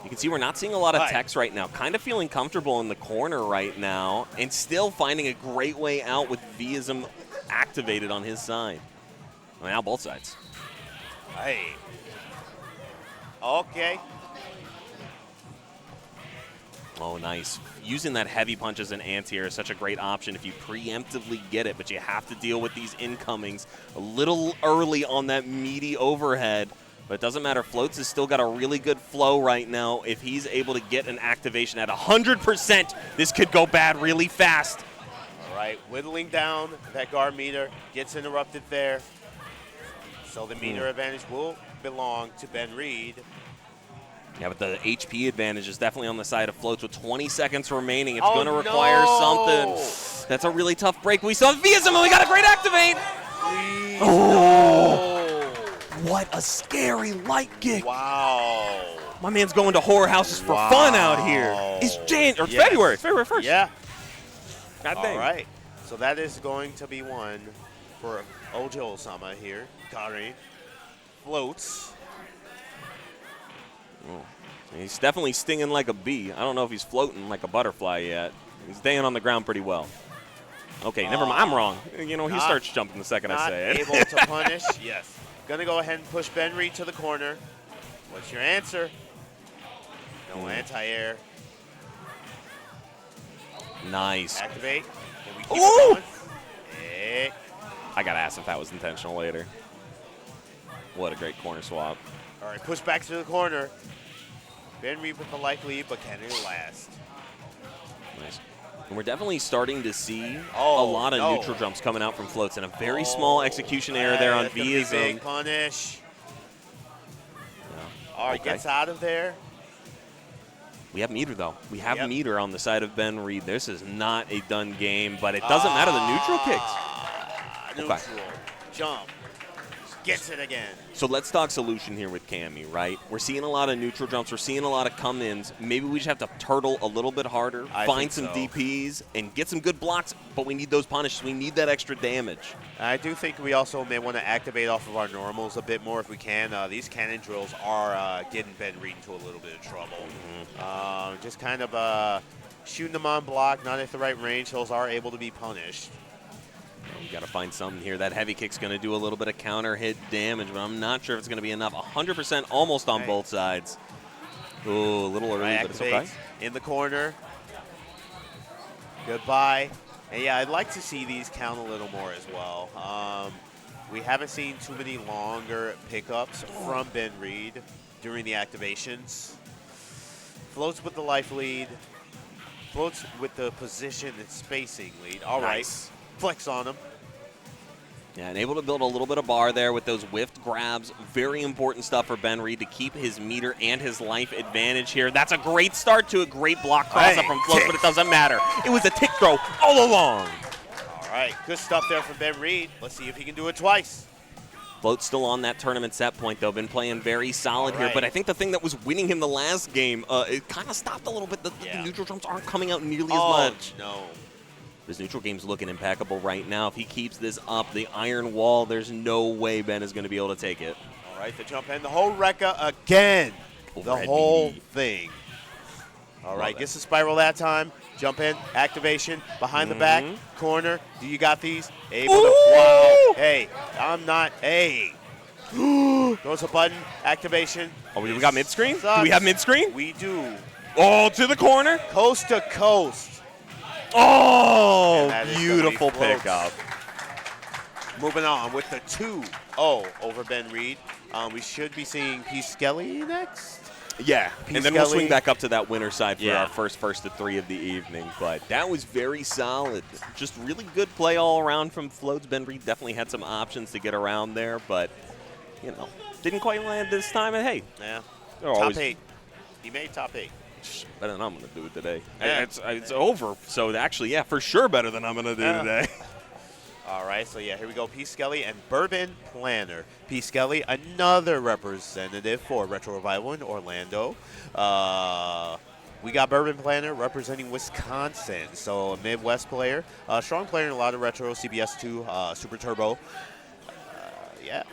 You can see we're not seeing a lot of text right now. Kind of feeling comfortable in the corner right now and still finding a great way out with Vism activated on his side. I mean, now both sides. Hey. Okay. Oh, nice. Using that heavy punch as an anti-air is such a great option if you preemptively get it, but you have to deal with these incomings a little early on that meaty overhead. But it doesn't matter. Floats has still got a really good flow right now. If he's able to get an activation at 100%, this could go bad really fast. All right, whittling down that guard meter. Gets interrupted there. So the meter advantage will belong to Ben Reed. Yeah, but the HP advantage is definitely on the side of Floats with 20 seconds remaining. It's going to require something. That's a really tough break. We saw Vism and we got a great activate. What a scary light kick. Wow. My man's going to horror houses for fun out here. It's February 1st. Yeah. God All dang. right. So that is going to be one for Ojo Osama here. Kari. Floats. Oh. He's definitely stinging like a bee. I don't know if he's floating like a butterfly yet. He's staying on the ground pretty well. Okay, never mind. I'm wrong. You know, he starts jumping the second I say it. Not able to punish. Yes. Going to go ahead and push Ben Reed to the corner. What's your answer? No anti-air. Nice. Activate. Can we keep Ooh! it going? Hey. I got asked if that was intentional later. What a great corner swap. All right, push back to the corner. Ben Reed with the life lead, but can it last? Nice. And we're definitely starting to see a Oh, lot of no. neutral jumps coming out from floats, and a very small execution error there on That's gonna be Via's. big punish. All right, Okay. gets out of there. We have meter, though. We have Yep. meter on the side of Ben Reed. This is not a done game, but it doesn't matter the neutral kicks. Neutral. Jump. Gets it again. So let's talk solution here with Cammy, right? We're seeing a lot of neutral jumps. We're seeing a lot of come-ins. Maybe we just have to turtle a little bit harder, I find think some so. DPs, and get some good blocks, but we need those punishes. We need that extra damage. I do think we also may want to activate off of our normals a bit more if we can. These cannon drills are getting Ben Reed into a little bit of trouble. Just kind of shooting them on block, not at the right range. Those are able to be punished. We got to find something here. That heavy kick's going to do a little bit of counter hit damage, but I'm not sure if it's going to be enough. 100% almost on both sides. Ooh, a little early, but it's okay. In the corner. Goodbye. And yeah, I'd like to see these count a little more as well. We haven't seen too many longer pickups from Ben Reed during the activations. Floats with the life lead. Floats with the position and spacing lead. All right. Nice. Flex on him. Yeah, and able to build a little bit of bar there with those whiffed grabs. Very important stuff for Ben Reed to keep his meter and his life advantage here. That's a great start to a great block cross-up from Float, but it doesn't matter. It was a tick throw all along. All right, good stuff there from Ben Reed. Let's see if he can do it twice. Float's still on that tournament set point, though. Been playing very solid here, but I think the thing that was winning him the last game, it kind of stopped a little bit. The neutral jumps aren't coming out nearly as much. No. This neutral game's looking impeccable right now. If he keeps this up, the iron wall, there's no way Ben is going to be able to take it. All right, the jump in, the whole Rekka again. The whole thing. All right, gets the spiral that time. Jump in, activation, behind the back, corner. Do you got these? Able to, wow. Hey, I'm not, hey. Throws a button, activation. Oh, we got mid-screen? Sucks. Do we have mid-screen? We do. Oh, to the corner. Coast to coast. Oh, beautiful pickup. Moving on with the 2-0 over Ben Reed. We should be seeing P. Skelly next. Yeah, P. and then we'll Skelly. swing back up to that winner side for Yeah. our first to 3 of the evening. But that was very solid. Just really good play all around from Floats. Ben Reed definitely had some options to get around there, but, you know, didn't quite land this time. And, hey, Yeah. they're Top always 8. He made top 8. better than I'm going to do it today. Yeah. It's over. So, actually, yeah, for sure better than I'm going to do today. All right, so yeah, here we go. P. Skelly and Bourbon Planner. P. Skelly, another representative for Retro Revival in Orlando. We got Bourbon Planner representing Wisconsin, so a Midwest player. Strong player in a lot of retro, CBS2, Super Turbo. Yeah.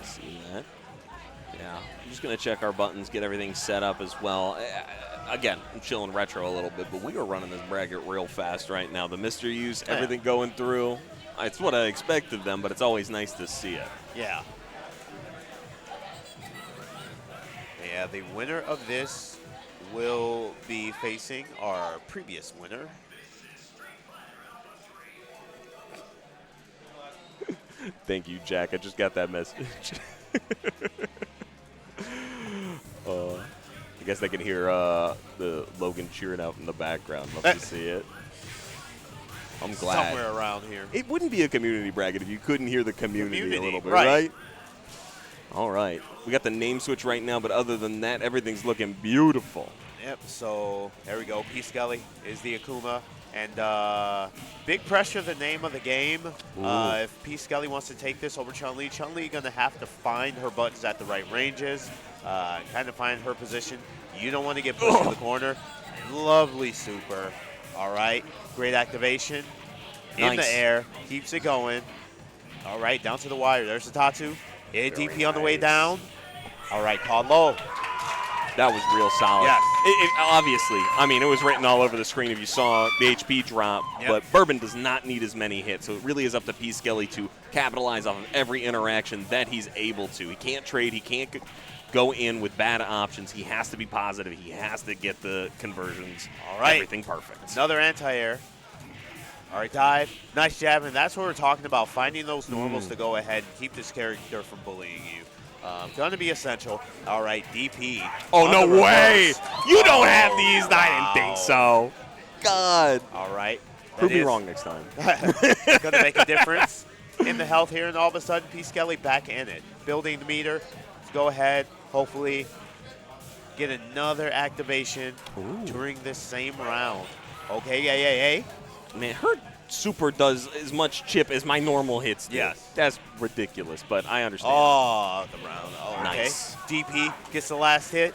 To see that. Yeah, I'm just going to check our buttons, get everything set up as well. Again, I'm chilling retro a little bit, but we are running this bracket real fast right now. The Mr. Use, everything going through. It's what I expect of them, but it's always nice to see it. Yeah. Yeah, the winner of this will be facing our previous winner. Thank you, Jack. I just got that message. I guess they can hear the Logan cheering out in the background. Love to see it. I'm glad. Somewhere around here. It wouldn't be a community bracket if you couldn't hear the community a little bit, right? All right. We got the name switch right now, but other than that, everything's looking beautiful. Yep, so there we go. P. Skelly is the Akuma. And big pressure, the name of the game. If P. Skelly wants to take this over Chun-Li, Chun-Li going to have to find her buttons at the right ranges, kind of find her position. You don't want to get pushed to the corner. Lovely super. All right, great activation. In the air, keeps it going. All right, down to the wire. There's the Tatu. Hit DP on the way down. All right, called low. That was real solid. Yes. Obviously, I mean, it was written all over the screen if you saw the HP drop, but Bourbon does not need as many hits, so it really is up to P. Skelly to capitalize on every interaction that he's able to. He can't trade, he can't go in with bad options. He has to be positive. He has to get the conversions. All right. Everything perfect. Another anti-air. All right, dive. Nice jab, and that's what we're talking about, finding those normals to go ahead and keep this character from bullying you. Going to be essential. All right, DP. Oh, no way. You don't have these. I didn't think so. God. All right. Prove me wrong next time. Going to make a difference in the health here, and all of a sudden, P. Skelly back in it. Building the meter. Let's go ahead, hopefully get another activation during this same round. Okay, hey. Man, her super does as much chip as my normal hits do. Yes. That's ridiculous, but I understand. Oh, the round. Oh, okay. Nice. DP gets the last hit.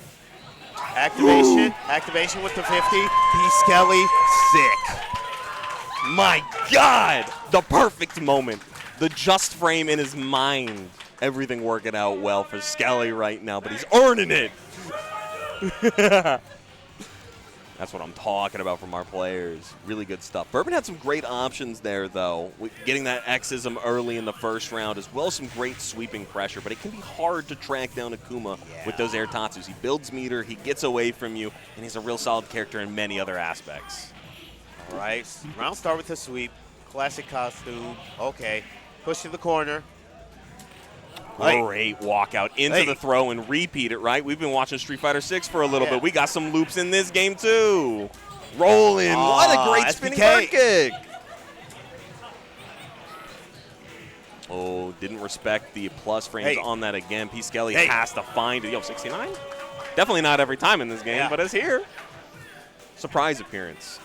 Activation. Activation with the 50. P. Skelly, sick. My God! The perfect moment. The just frame in his mind. Everything working out well for Skelly right now, but he's earning it. That's what I'm talking about from our players. Really good stuff. Bourbon had some great options there, though. Getting that XisM early in the first round, as well as some great sweeping pressure. But it can be hard to track down Akuma with those air tatsus. He builds meter, he gets away from you, and he's a real solid character in many other aspects. All right, round start with a sweep. Classic costume. Okay, push to the corner. Great walkout into the throw and repeat it, right? We've been watching Street Fighter 6 for a little bit. We got some loops in this game, too. Rolling. What a great spinning bird kick. Oh, didn't respect the plus frames on that again. P. Skelly has to find it. Yo, 69? Definitely not every time in this game, but it's here. Surprise appearance.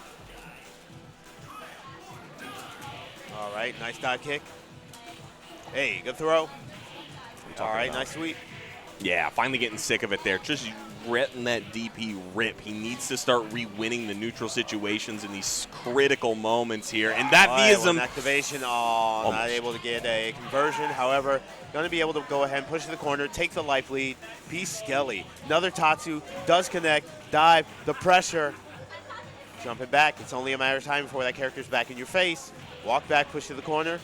All right, nice dot kick. Hey, good throw. All right, nice sweep. Yeah, finally getting sick of it there. Just letting that DP rip. He needs to start re-winning the neutral situations in these critical moments here. And that VSM activation, not able to get a conversion. However, going to be able to go ahead and push to the corner, take the life lead. P. Skelly, another Tatsu, does connect, dive, the pressure. Jumping back. It's only a matter of time before that character's back in your face. Walk back, push to the corner.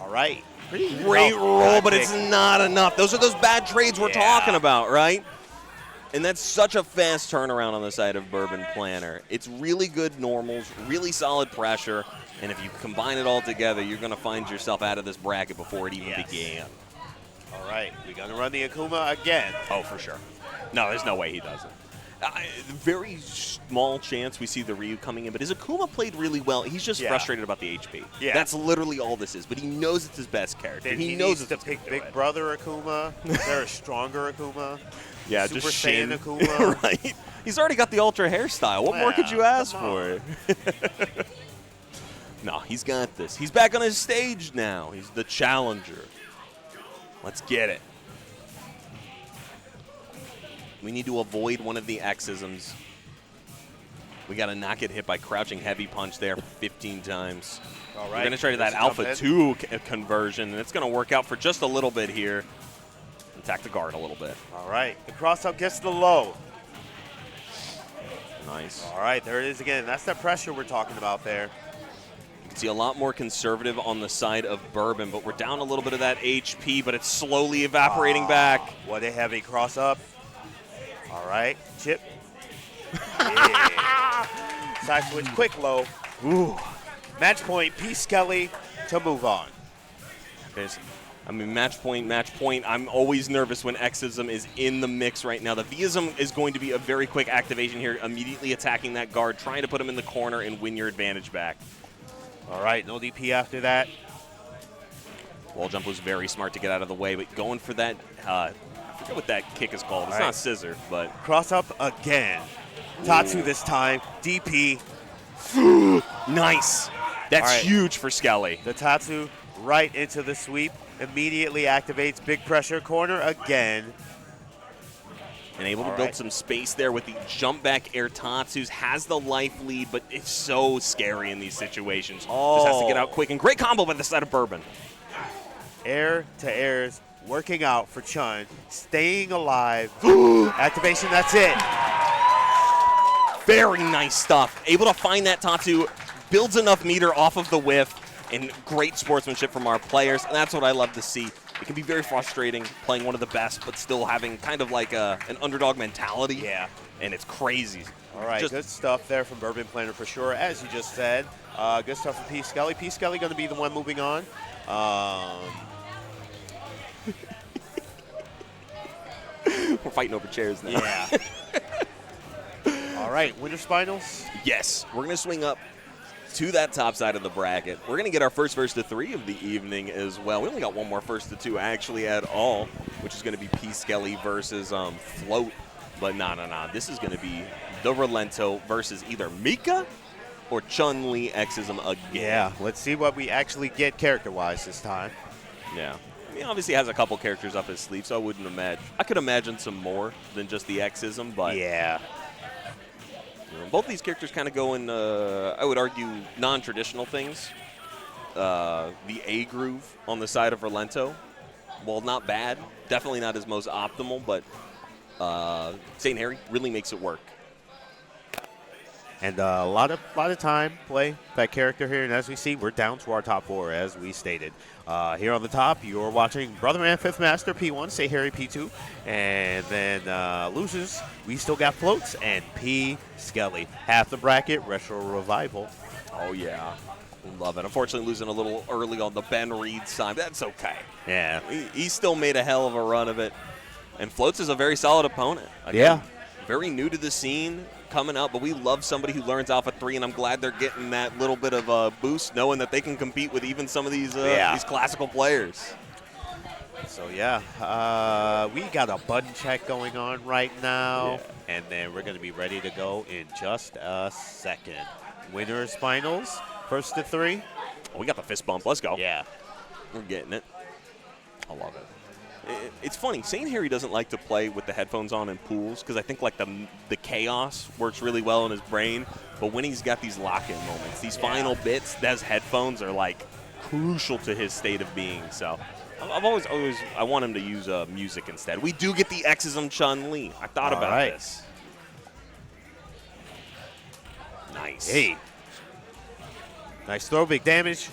All right. Great roll, but it's not enough. Those are those bad trades we're talking about, right? And that's such a fast turnaround on the side of Bourbon Planner. It's really good normals, really solid pressure, and if you combine it all together, you're going to find yourself out of this bracket before it even began. All right, we're going to run the Akuma again. Oh, for sure. No, there's no way he doesn't. Very small chance we see the Ryu coming in, but his Akuma played really well. He's just frustrated about the HP. Yeah. That's literally all this is, but he knows it's his best character. He knows it's to pick Big Brother Akuma. Is there a stronger Akuma? Yeah, Super just Saiyan Akuma. Right? He's already got the Ultra hairstyle. What more could you ask for? No, he's got this. He's back on his stage now. He's the challenger. Let's get it. We need to avoid one of the XisMs. We got to not get hit by crouching heavy punch there 15 times. All right. We're going to try that Alpha 2 conversion, and it's going to work out for just a little bit here. Attack the guard a little bit. All right. The cross-up gets the low. Nice. All right. There it is again. That's that pressure we're talking about there. You can see a lot more conservative on the side of Bourbon, but we're down a little bit of that HP, but it's slowly evaporating back. What a heavy cross-up. All right, chip. Side switch, quick low. Ooh. Match point, P. Skelly to move on. Match point. I'm always nervous when XisM is in the mix right now. The VSM is going to be a very quick activation here, immediately attacking that guard, trying to put him in the corner and win your advantage back. All right, no DP after that. Wall jump was very smart to get out of the way, but going for that, I forget what that kick is called. It's not scissor, but. Cross up again. Tatsu this time, DP. Nice. That's huge for Skelly. The Tatsu right into the sweep, immediately activates big pressure corner again. And able to build some space there with the jump back air Tatsus. Has the life lead, but it's so scary in these situations. Just has to get out quick. And great combo by the side of Bourbon. Air to airs, working out for Chun. Staying alive. Activation, that's it. Very nice stuff. Able to find that Tatsu, builds enough meter off of the whiff, and great sportsmanship from our players. And that's what I love to see. it can be very frustrating playing one of the best, but still having kind of like an underdog mentality. Yeah. And it's crazy. All right, good stuff there from Bourbon Planner for sure. As you just said, good stuff from P. Skelly. P. Skelly going to be the one moving on. We're fighting over chairs now. Yeah. All right, Winner's Finals. Yes, we're going to swing up to that top side of the bracket. We're going to get our first to 3 of the evening as well. We only got one more first to 2 actually at all, which is going to be P. Skelly versus Float. But no. This is going to be the Relento versus either Mika or Chun-Li XVIII again. Yeah, let's see what we actually get character-wise this time. Yeah. He obviously has a couple characters up his sleeve, so I could imagine some more than just the XVIII, but yeah. Both these characters kind of go in, I would argue, non-traditional things. The A groove on the side of Relento, well, not bad. Definitely not his most optimal, but St. Harry really makes it work. And a lot of time play that character here, and as we see, we're down to our top 4, as we stated. Here on the top, you're watching Brother Man 5th Master P1, St. Harry P2, and then losers, we still got Floats and P. Skelly. Half the bracket, Retro Revival. Oh, yeah. Love it. Unfortunately, losing a little early on the Ben Reed side. That's okay. Yeah. He still made a hell of a run of it. And Floats is a very solid opponent. Again, very new to the scene, coming up, but we love somebody who learns Alpha 3, and I'm glad they're getting that little bit of a boost, knowing that they can compete with even some of these classical players. So, we got a button check going on right now, and then we're going to be ready to go in just a second. Winners Finals, first to 3. Oh, we got the fist bump. Let's go. Yeah. We're getting it. I love it. It's funny. St. Harry doesn't like to play with the headphones on in pools because I think like the chaos works really well in his brain. But when he's got these lock-in moments, these final bits, those headphones are like crucial to his state of being. So I've always I want him to use music instead. We do get the XVIII Chun-Li. I thought about this. Nice. Hey. Nice throw, big damage.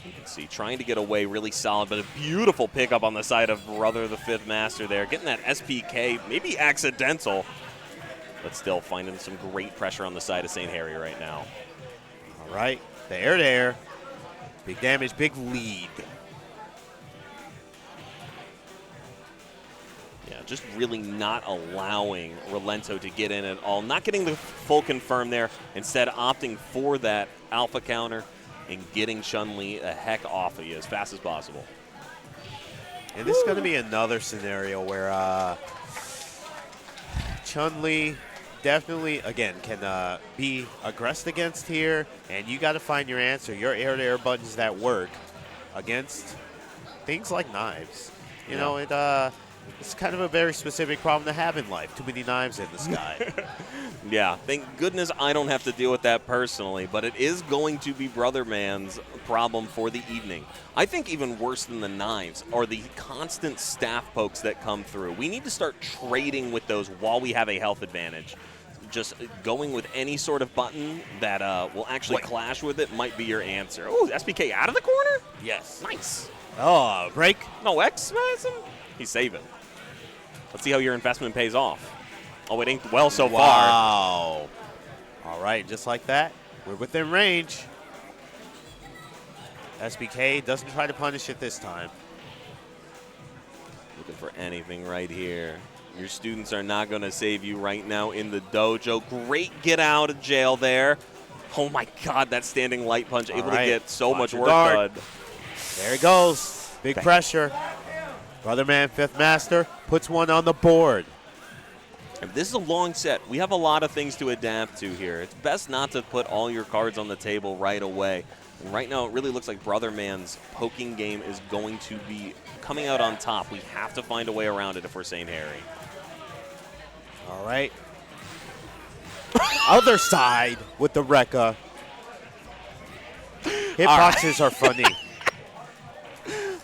You can see trying to get away, really solid, but a beautiful pickup on the side of Brother the 5th Master there. Getting that SPK, maybe accidental, but still finding some great pressure on the side of St. Harry right now. All right, the air. Big damage, big lead. Yeah, just really not allowing Relento to get in at all. Not getting the full confirm there, instead opting for that alpha counter and getting Chun-Li the heck off of you as fast as possible. And this is going to be another scenario where Chun-Li definitely, again, can be aggressed against here, and you got to find your answer, your air-to-air buttons that work against things like knives. You know, it's kind of a very specific problem to have in life. Too many knives in the sky. Yeah, thank goodness I don't have to deal with that personally, but it is going to be Brother Man's problem for the evening. I think even worse than the knives are the constant staff pokes that come through. We need to start trading with those while we have a health advantage. Just going with any sort of button that will actually clash with it might be your answer. Oh, SPK out of the corner? Yes. Nice. Oh, break. No, X smash him? He's saving. Let's see how your investment pays off. Oh, it ain't well so far. Wow. All right, just like that, we're within range. SBK doesn't try to punish it this time. Looking for anything right here. Your students are not going to save you right now in the dojo. Great get out of jail there. Oh, my God, that standing light punch. Able to get so much work done. There he goes. Big pressure. Brother Man 5th Master puts one on the board. And this is a long set. We have a lot of things to adapt to here. It's best not to put all your cards on the table right away. And right now, it really looks like Brother Man's poking game is going to be coming out on top. We have to find a way around it if we're St. Harry. All right. Other side with the Rekka. Hitboxes are funny.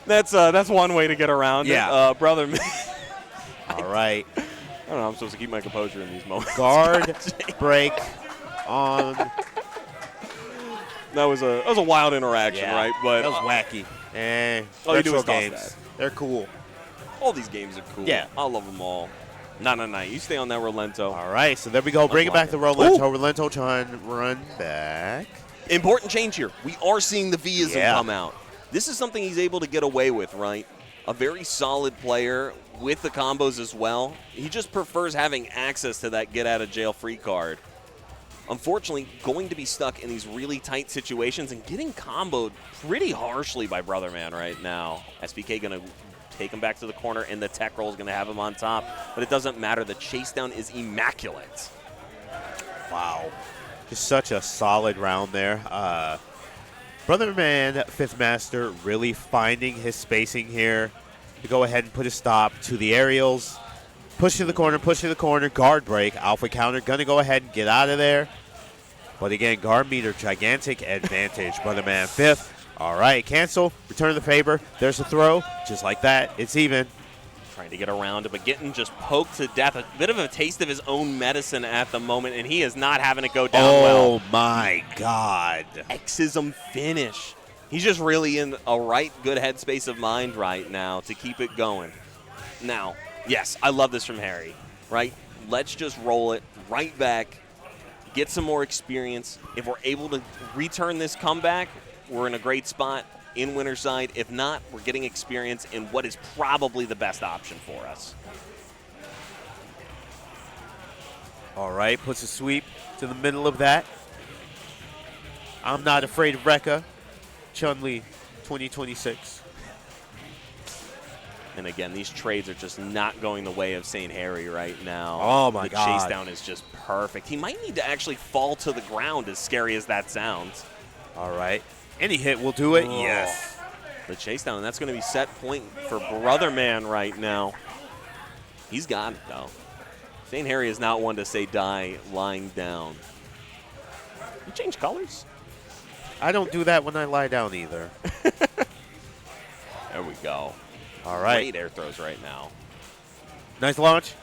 That's one way to get around it. Brother Man. All right. I don't know. I'm supposed to keep my composure in these moments. Guard break on That was a wild interaction, Yeah, right? But that was wacky. all you do Retro is toss games, that. they're cool. All these games are cool. Yeah. I love them all. No. You stay on that Rolento. All right, so there we go. Bring it back to Rolento. Rolento trying to run back. Important change here. We are seeing the V-ism Yeah. come out. This is something he's able to get away with, right? A very solid player with the combos as well. He just prefers having access to that get-out-of-jail-free card. Unfortunately, going to be stuck in these really tight situations and getting comboed pretty harshly by Brother Man right now. SPK going to take him back to the corner, and the tech roll is going to have him on top. But it doesn't matter. The chase down is immaculate. Wow. Just such a solid round there. Brother Man, Fifth Master, really finding his spacing here to go ahead and put a stop to the aerials. Push to the corner, guard break, alpha counter, gonna go ahead and get out of there. But again, guard meter, gigantic advantage, Brother Man Fifth. All right, cancel, return the favor. There's a throw, just like that, it's even. Trying to get around it, but getting just poked to death. A bit of a taste of his own medicine at the moment, and he is not having it go down well. Oh my God. XVIII finish. He's just really in a right good headspace of mind right now to keep it going. Now, yes, I love this from Harry, right? Let's just roll it right back, get some more experience. If we're able to return this comeback, we're in a great spot in winner's side. If not, we're getting experience in what is probably the best option for us. All right, puts a sweep to the middle of that. I'm not afraid of Rekka. Chun-Li 2026. And again, these trades are just not going the way of St. Harry right now. Oh, my God. The chase down is just perfect. He might need to actually fall to the ground, as scary as that sounds. All right. Any hit will do it. Oh. Yes. The chase down, and that's going to be set point for Brother Man right now. He's got it, though. St. Harry is not one to say die lying down. You change colors? I don't do that when I lie down either. There we go. All right. Great air throws right now. Nice launch.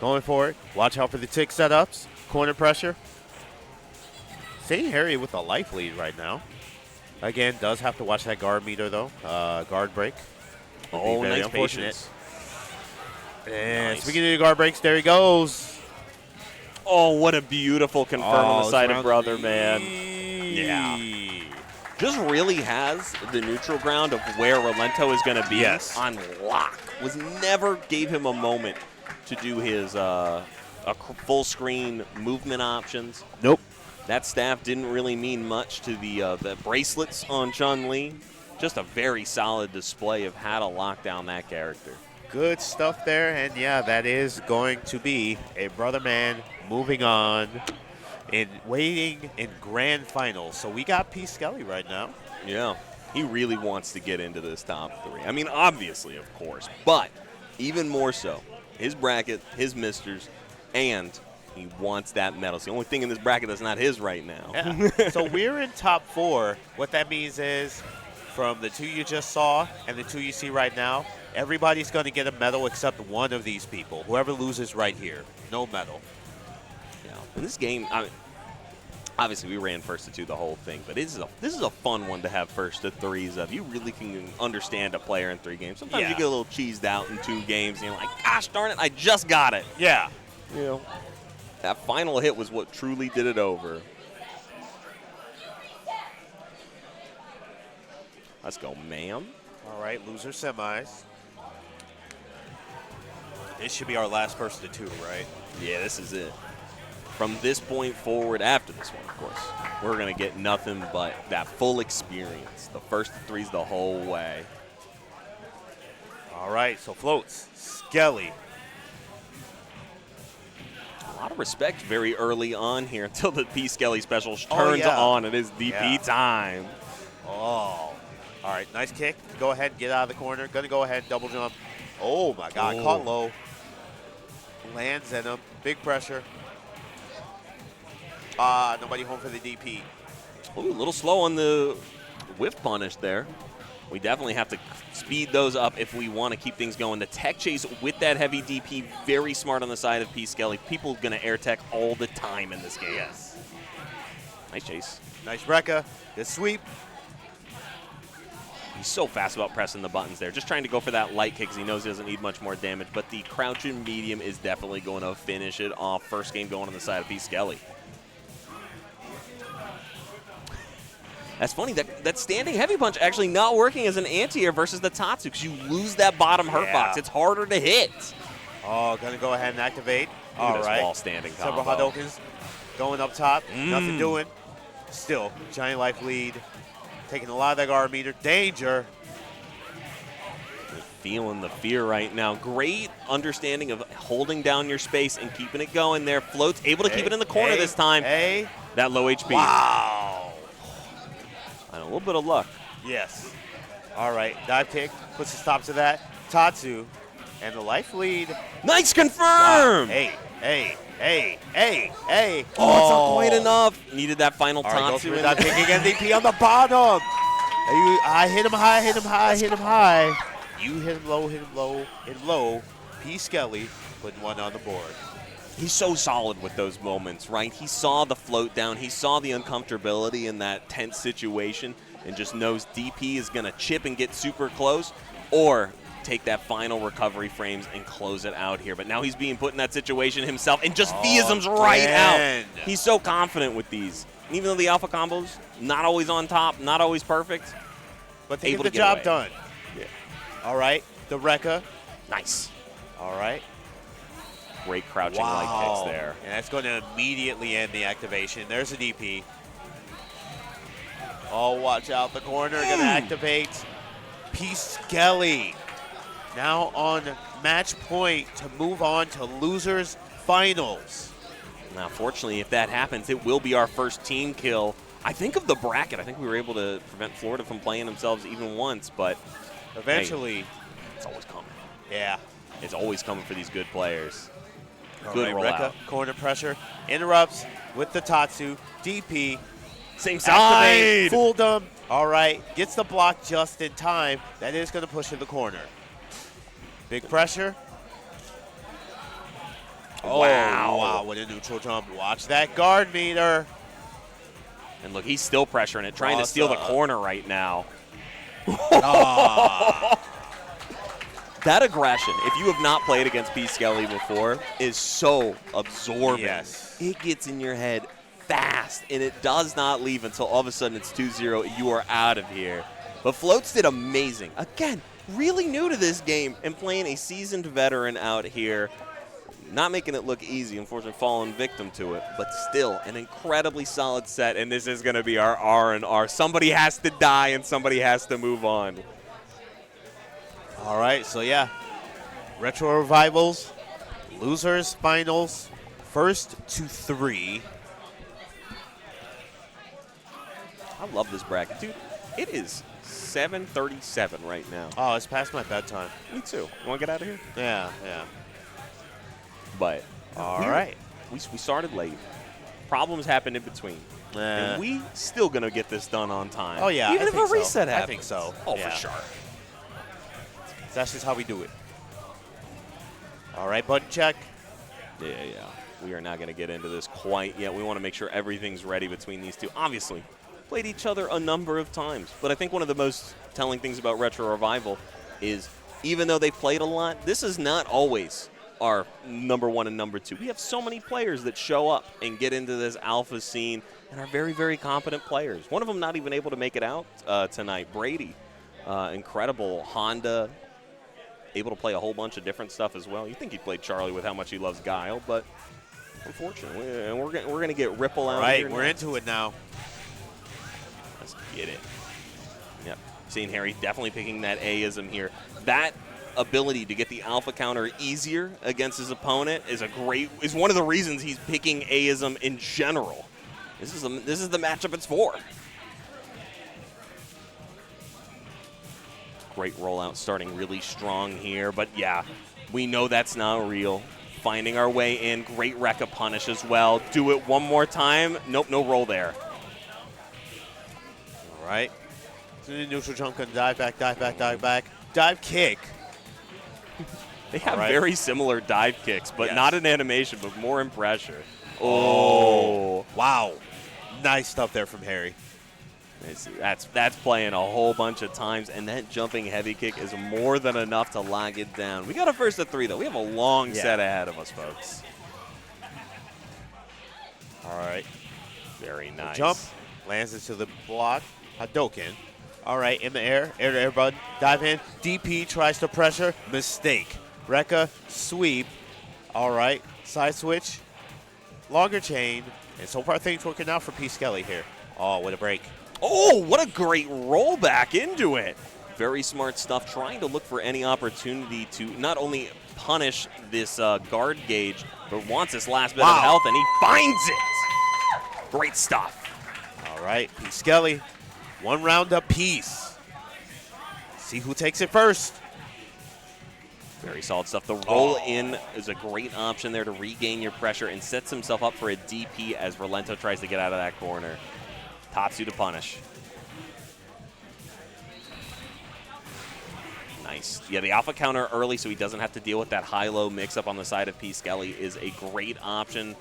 Going for it. Watch out for the tick setups. Corner pressure. St. Harry with a life lead right now. Again, does have to watch that guard meter, though. Guard break. Oh, very nice unfortunate. patience. And Nice. speaking of the guard breaks, there he goes. Oh, what a beautiful confirm on the side of round Brother three. Man. Yeah. Just really has the neutral ground of where Rolento is going to be Yes. on lock. Never gave him a moment to do his full screen movement options. Nope. That staff didn't really mean much to the bracelets on Chun-Li. Just a very solid display of how to lock down that character. Good stuff there, and yeah, that is going to be a Brother Man moving on and waiting in grand finals. So we got P. Skelly right now. Yeah, he really wants to get into this top three. I mean, obviously, of course, but even more so, his bracket, his misters, and he wants that medal. It's the only thing in this bracket that's not his right now. Yeah. So we're in top four. What that means is from the two you just saw and the two you see right now, everybody's going to get a medal except one of these people. Whoever loses right here, no medal. Yeah. In this game, obviously we ran first to two the whole thing, but this is a fun one to have first to threes of. You really can understand a player in 3 games. Sometimes you get a little cheesed out in 2 games, and you're like, gosh darn it, I just got it. Yeah. You know, that final hit was what truly did it over. Let's go, ma'am. All right, loser semis. This should be our last person to 2, right? Yeah, this is it. From this point forward, after this one, of course, we're going to get nothing but that full experience. The first 3s the whole way. All right, so floats. Skelly. A lot of respect very early on here until the P. Skelly special turns yeah. on. It is DP time. Oh. All right, nice kick. Go ahead and get out of the corner. Going to go ahead and double jump. Oh, my God. Oh. Caught low. Lands in him. Big pressure. Nobody home for the DP. Ooh, a little slow on the whiff punish there. We definitely have to speed those up if we want to keep things going. The tech chase with that heavy DP, very smart on the side of P. Skelly. People going to air tech all the time in this game. Yes. Nice chase. Nice Rekka. Good sweep. He's so fast about pressing the buttons there. Just trying to go for that light kick because he knows he doesn't need much more damage. But the crouching medium is definitely going to finish it off. First game going on the side of P. Skelly. That's funny. That standing heavy punch actually not working as an anti-air versus the Tatsu because you lose that bottom hurt box. It's harder to hit. Oh, going to go ahead and activate. All right. Wall standing combo. Several Hadokens going up top. Nothing doing. Still, giant life lead. Taking a lot of that guard meter. Danger. Feeling the fear right now. Great understanding of holding down your space and keeping it going there. Float's able to keep it in the corner this time. That low HP. Wow. And a little bit of luck. Yes. All right. Dive kick. Puts a stop to that. Tatsu. And the life lead. Nice confirm. Wow. Hey. Oh, it's not quite enough. Needed that final Tatsu. All right, dive kick again. DP on the bottom. I hit him high, hit him high, hit him high. You hit him low, hit him low, hit him low. P. Skelly putting one on the board. He's so solid with those moments, right? He saw the float down. He saw the uncomfortability in that tense situation and just knows DP is going to chip and get super close or take that final recovery frames and close it out here. But now he's being put in that situation himself and just Viisms right out. He's so confident with these. And even though the alpha combos, not always on top, not always perfect, but they get the job done. Yeah. All right, the Rekka. Nice. All right. Great crouching light kicks there. And that's going to immediately end the activation. There's a DP. Oh, watch out. The corner going to activate. P. Skelly now on match point to move on to losers finals. Now, fortunately, if that happens, it will be our first team kill. I think of the bracket. I think we were able to prevent Florida from playing themselves even once, but eventually, hey, it's always coming. Yeah. It's always coming for these good players. Good rollout. Rekka, corner pressure, interrupts with the Tatsu, DP. Same side. Activate, fooled him. All right, gets the block just in time. That is going to push in the corner. Big pressure. Oh, wow, with a neutral jump. Watch that guard meter. And look, he's still pressuring it, trying to steal the corner right now. That aggression, if you have not played against P. Skelly before, is so absorbing. Yes. It gets in your head fast, and it does not leave until all of a sudden it's 2-0. You are out of here. But Floats did amazing. Again, really new to this game and playing a seasoned veteran out here. Not making it look easy, unfortunately falling victim to it, but still an incredibly solid set, and this is going to be our R&R. Somebody has to die and somebody has to move on. All right, so yeah, Retro Revivals, losers, finals, first to 3. I love this bracket. Dude, it is 7:37 right now. Oh, it's past my bedtime. Me too. You want to get out of here? Yeah. But all right, we started late. Problems happened in between. And we still going to get this done on time. Oh, yeah. Even if a reset happens. I think so. Oh, for sure. That's just how we do it. All right, button check. Yeah. We are not going to get into this quite yet. We want to make sure everything's ready between these two. Obviously, played each other a number of times. But I think one of the most telling things about Retro Revival is even though they've played a lot, this is not always our number 1 and number 2. We have so many players that show up and get into this alpha scene and are very, very competent players. One of them not even able to make it out tonight, Brady. Incredible Honda. Able to play a whole bunch of different stuff as well. You think he played Charlie with how much he loves Guile, but unfortunately, and we're going to get Ripple out here. Right, we're into it now. Let's get it. Yep, seeing Harry definitely picking that A-ism here. That ability to get the alpha counter easier against his opponent is one of the reasons he's picking A-ism in general. This is the matchup it's for. Great rollout starting really strong here, but yeah, we know that's not real. Finding our way in, great Rekka punish as well. Do it one more time. Nope, no roll there. All right. So the neutral jump can dive back. Dive kick. They have very similar dive kicks, but not in animation, but more in pressure. Oh. Wow. Nice stuff there from Harry. That's playing a whole bunch of times, and that jumping heavy kick is more than enough to lock it down. We got a first of 3, though. We have a long set ahead of us, folks. All right. Very nice. Jump. Lands into the block. Hadouken. All right, in the air. Air bud. Dive in. DP tries to pressure. Mistake. Rekka. Sweep. All right. Side switch. Longer chain. And so far, things working out for P. Skelly here. Oh, what a break. Oh, what a great roll back into it. Very smart stuff, trying to look for any opportunity to not only punish this guard gauge, but wants this last bit of health, and he finds it. Great stuff. All right, P. Skelly, 1 round apiece. See who takes it first. Very solid stuff. The roll in is a great option there to regain your pressure and sets himself up for a DP as Rolento tries to get out of that corner. Tatsu to punish. Nice. Yeah, the alpha counter early so he doesn't have to deal with that high-low mix-up on the side of P. Skelly is a great option,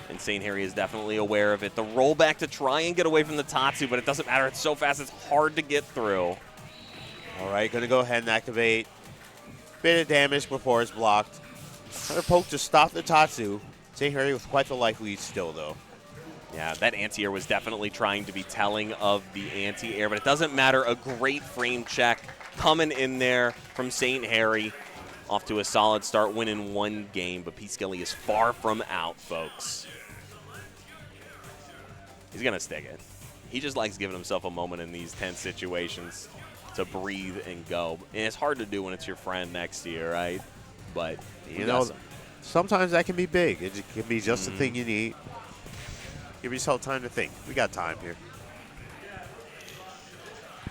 and St. Harry is definitely aware of it. The rollback to try and get away from the Tatsu, but it doesn't matter. It's so fast, it's hard to get through. All right, going to go ahead and activate. Bit of damage before it's blocked. Another poke to stop the Tatsu. St. Harry with quite the life lead still, though. Yeah, that anti-air was definitely trying to be telling of the anti-air, but it doesn't matter. A great frame check coming in there from St. Harry. Off to a solid start, winning 1 game, but P. Skelly is far from out, folks. He's going to stick it. He just likes giving himself a moment in these tense situations to breathe and go. And it's hard to do when it's your friend next to you, right? But, you know, sometimes that can be big. It can be just the thing you need. Give yourself time to think. We got time here.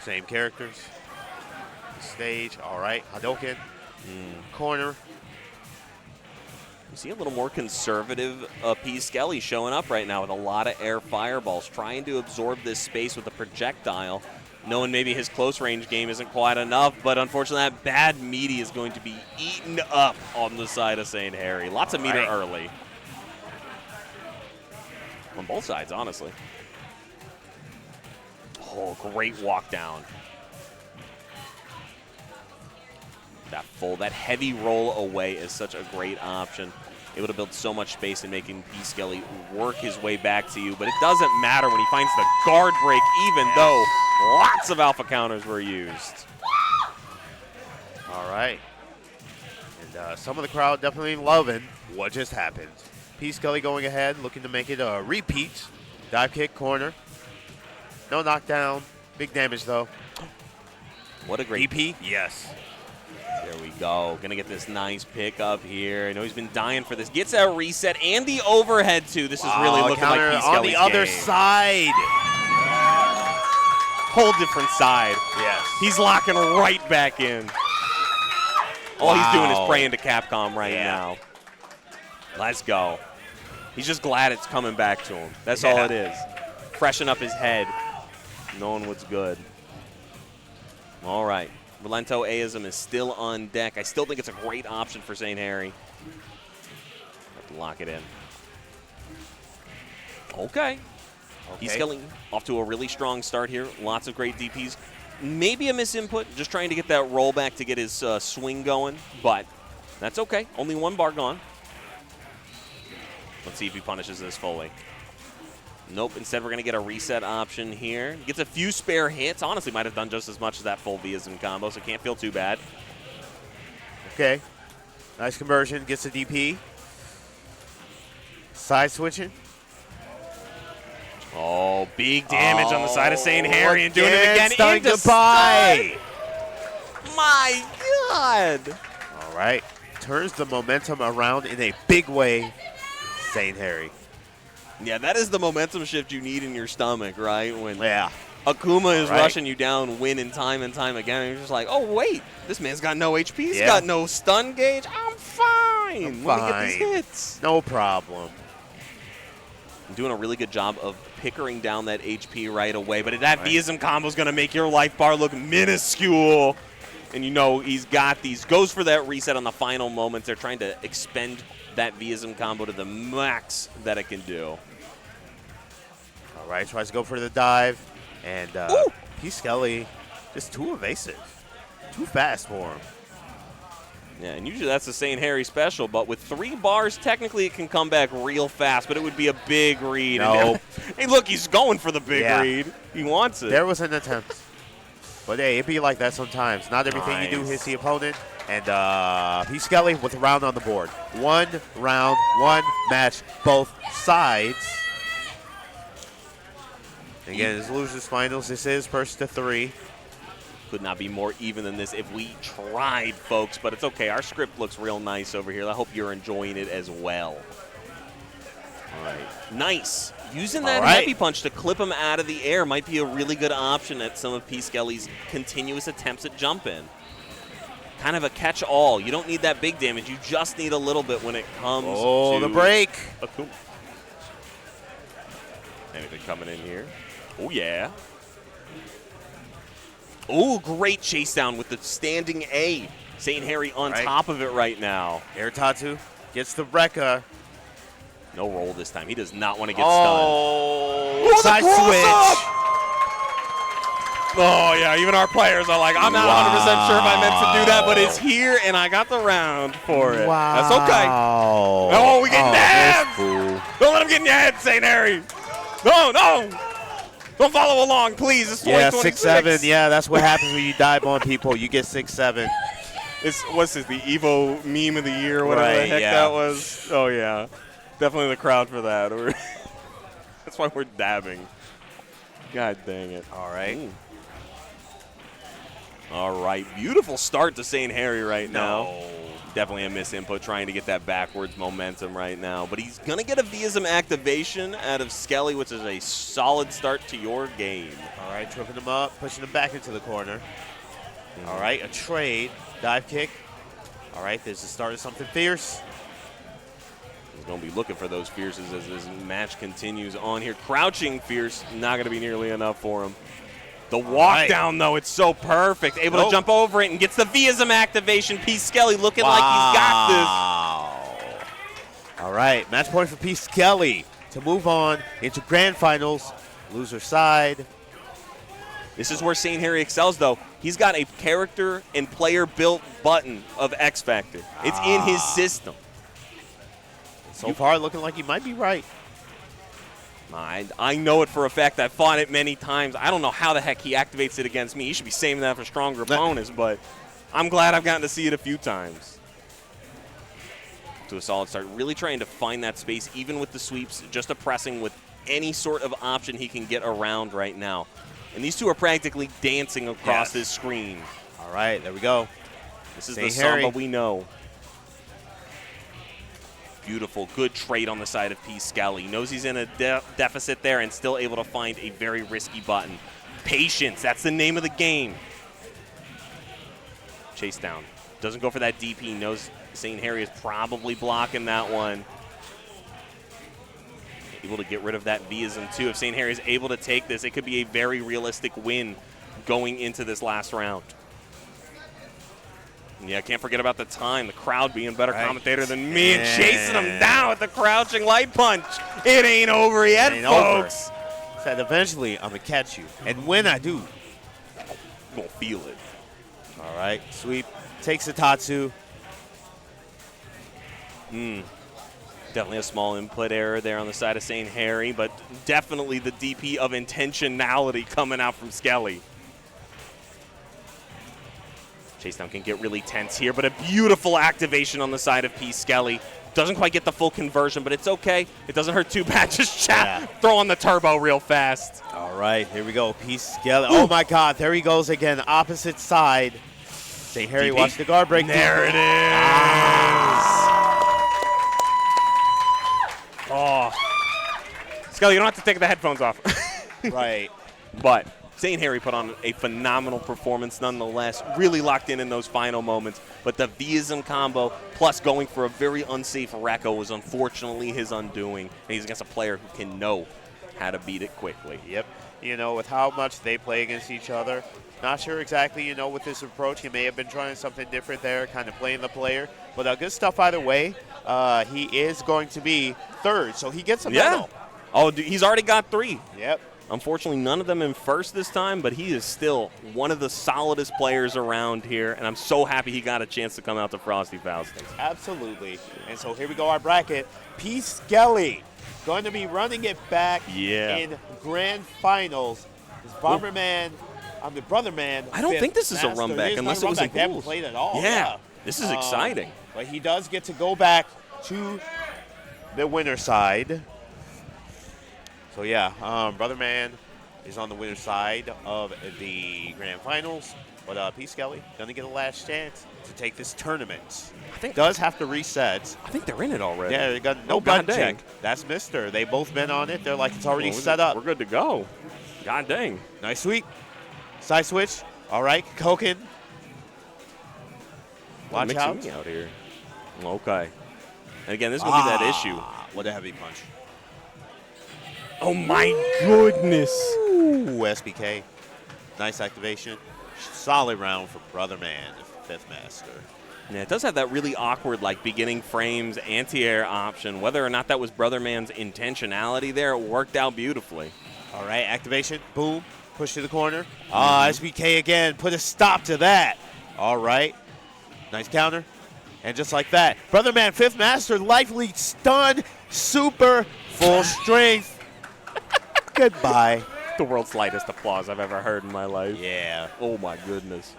Same characters. Stage. All right. Hadouken. Corner. You see a little more conservative P. Skelly showing up right now with a lot of air fireballs, trying to absorb this space with a projectile, knowing maybe his close range game isn't quite enough, but unfortunately that bad meaty is going to be eaten up on the side of St. Harry. Lots of meter early. On both sides, honestly. Oh, great walk down. That heavy roll away is such a great option. Able to build so much space and making P. Skelly work his way back to you, but it doesn't matter when he finds the guard break, even though lots of alpha counters were used. All right. And some of the crowd definitely loving what just happened. P. Skelly going ahead, looking to make it a repeat. Dive kick, corner. No knockdown. Big damage, though. What a great DP? Yes. There we go. Gonna get this nice pickup here. I know he's been dying for this. Gets that reset and the overhead, too. This is really looking like P. Skelly's on the other game. side. Whole different side. Yes. He's locking right back in. All he's doing is praying to Capcom right now. Let's go. He's just glad it's coming back to him. That's all it is. Freshen up his head, knowing what's good. All right. Rolento Aism is still on deck. I still think it's a great option for St. Harry. Have to lock it in. Okay. He's killing off to a really strong start here. Lots of great DPs. Maybe a misinput, just trying to get that rollback to get his swing going, but that's okay. Only 1 bar gone. Let's see if he punishes this fully. Nope, instead we're going to get a reset option here. Gets a few spare hits. Honestly, might have done just as much as that full Viasm combo, so can't feel too bad. Okay. Nice conversion. Gets a DP. Side switching. Oh, big damage on the side of St. Harry and doing it again. Stunning goodbye. My God. All right. Turns the momentum around in a big way. St. Harry. Yeah, that is the momentum shift you need in your stomach, right? When Yeah. Akuma is rushing you down, winning time and time again, and you're just like, oh, wait, this man's got no HP. He's got no stun gauge. I'm fine. Let me get these hits. No problem. I'm doing a really good job of pickering down that HP right away, but that Viasm combo is going to make your life bar look minuscule. And you know he's got these. Goes for that reset on the final moments. They're trying to expend that Viasm combo to the max that it can do. All right, tries to go for the dive. And P. Skelly just too evasive. Too fast for him. Yeah, and usually that's the St. Harry special, but with 3 bars, technically it can come back real fast, but it would be a big read. No. Hey, look, he's going for the big read. He wants it. There was an attempt. But, hey, it be like that sometimes. Not everything you do hits the opponent. And P. Skelly with a round on the board. 1 round, 1 match, both sides. Again, it's losers finals. This is first to 3. Could not be more even than this if we tried, folks, but it's okay. Our script looks real nice over here. I hope you're enjoying it as well. All right. Nice. Using that heavy punch to clip him out of the air might be a really good option at some of P. Skelly's continuous attempts at jump-in. Kind of a catch-all. You don't need that big damage. You just need a little bit when it comes to the break. Akuma. Anything coming in here? Oh, yeah. Oh, great chase down with the standing A. St. Harry on top of it right now. Air Tatsu gets the Rekka. No roll this time. He does not want to get stunned. Side switch. Oh, yeah, even our players are like, I'm not 100% sure if I meant to do that, but it's here, and I got the round for it. Wow. That's okay. Oh, we getting nabbed. Don't let him get in your head, St. Harry. No, no. Don't follow along, please. It's 2026. 6-7. Yeah, that's what happens when you dive on people. You get 6-7. What's this, the Evo meme of the year or whatever the heck that was? Oh, yeah. Definitely the crowd for that. That's why we're dabbing. God dang it. All right. Ooh. All right. Beautiful start to St. Harry right now. Definitely a misinput trying to get that backwards momentum right now. But he's going to get a Vism activation out of Skelly, which is a solid start to your game. All right, tripping him up, pushing him back into the corner. All right, a trade, dive kick. All right, there's the start of something fierce. He's going to be looking for those fierces as this match continues on here. Crouching fierce, not going to be nearly enough for him. The walk down, though, it's so perfect. Able to jump over it and gets the Vism activation. P. Skelly looking like he's got this. All right, match point for P. Skelly to move on into grand finals. Loser side. This is where St. Harry excels, though. He's got a character and player-built button of X Factor. It's in his system. So far, looking like he might be right. I know it for a fact. I've fought it many times. I don't know how the heck he activates it against me. He should be saving that for stronger opponents, but I'm glad I've gotten to see it a few times. To a solid start. Really trying to find that space, even with the sweeps, just oppressing with any sort of option he can get around right now. And these two are practically dancing across this screen. All right, there we go. This is the Samba we know. Beautiful, good trade on the side of P. Skelly. Knows he's in a deficit there and still able to find a very risky button. Patience, that's the name of the game. Chase down. Doesn't go for that DP. Knows St. Harry is probably blocking that one. Able to get rid of that Vism too. If St. Harry is able to take this, it could be a very realistic win going into this last round. Yeah, can't forget about the time. The crowd being a better commentator than me and chasing him down with the crouching light punch. It ain't over yet, folks. Said eventually I'm going to catch you. And when I do, you'll feel it. All right, sweep. Takes the Tatsu. Definitely a small input error there on the side of St. Harry, but definitely the DP of intentionality coming out from Skelly. Chasedown can get really tense here, but a beautiful activation on the side of P. Skelly. Doesn't quite get the full conversion, but it's okay. It doesn't hurt too bad. Just throw on the turbo real fast. All right, here we go. P. Skelly. Oh, my God. There he goes again. Opposite side. St. Harry, DP. Watch the guard break. There it is. Oh. Skelly, you don't have to take the headphones off. Right. But St. Harry put on a phenomenal performance nonetheless, really locked in those final moments. But the Vism combo plus going for a very unsafe Rekka was unfortunately his undoing. And he's against a player who can know how to beat it quickly. Yep. You know, with how much they play against each other, not sure exactly, you know, with this approach. He may have been trying something different there, kind of playing the player. But good stuff either way. He is going to be third, so he gets a medal. Oh, dude, he's already got 3. Yep. Unfortunately, none of them in first this time, but he is still one of the solidest players around here, and I'm so happy he got a chance to come out to Frosty Faustings. Absolutely. And so here we go, our bracket. P. Skelly going to be running it back in grand finals. This Bomberman, the Brotherman. I don't think this is a run back unless it was a They haven't played at all. Yeah. This is exciting. But he does get to go back to the winner side. So yeah, Brotherman is on the winner's side of the grand finals. But P. Skelly gonna get a last chance to take this tournament. I think does have to reset. I think they're in it already. Yeah, they got no gun check. That's Mister. They both been on it. They're like it's already set up. We're good to go. God dang. Nice sweep. Side switch. All right, Koken. Watch out. Me out here. Okay. And again, this is gonna be that issue. What a heavy punch. Oh my goodness. Ooh, SBK. Nice activation. Solid round for Brotherman, fifth master. Yeah, it does have that really awkward, like, beginning frames, anti-air option. Whether or not that was Brotherman's intentionality there, it worked out beautifully. All right, activation. Boom. Push to the corner. SBK again. Put a stop to that. All right. Nice counter. And just like that, Brotherman, fifth master, life lead, stun, super, full strength. Goodbye. The world's lightest applause I've ever heard in my life. Yeah. Oh, my goodness.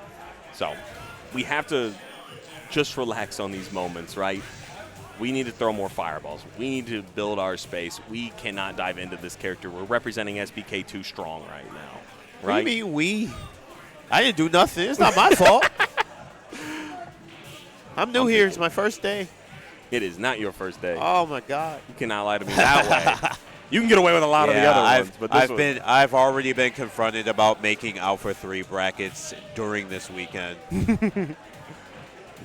So, we have to just relax on these moments, right? We need to throw more fireballs. We need to build our space. We cannot dive into this character. We're representing SBK too strong right now. Right? What do you mean we? I didn't do nothing. It's not my fault. I'm new here. It's my first day. It is not your first day. Oh, my God. You cannot lie to me that way. You can get away with a lot of the other ones, but this I've already been confronted about making Alpha 3 brackets during this weekend.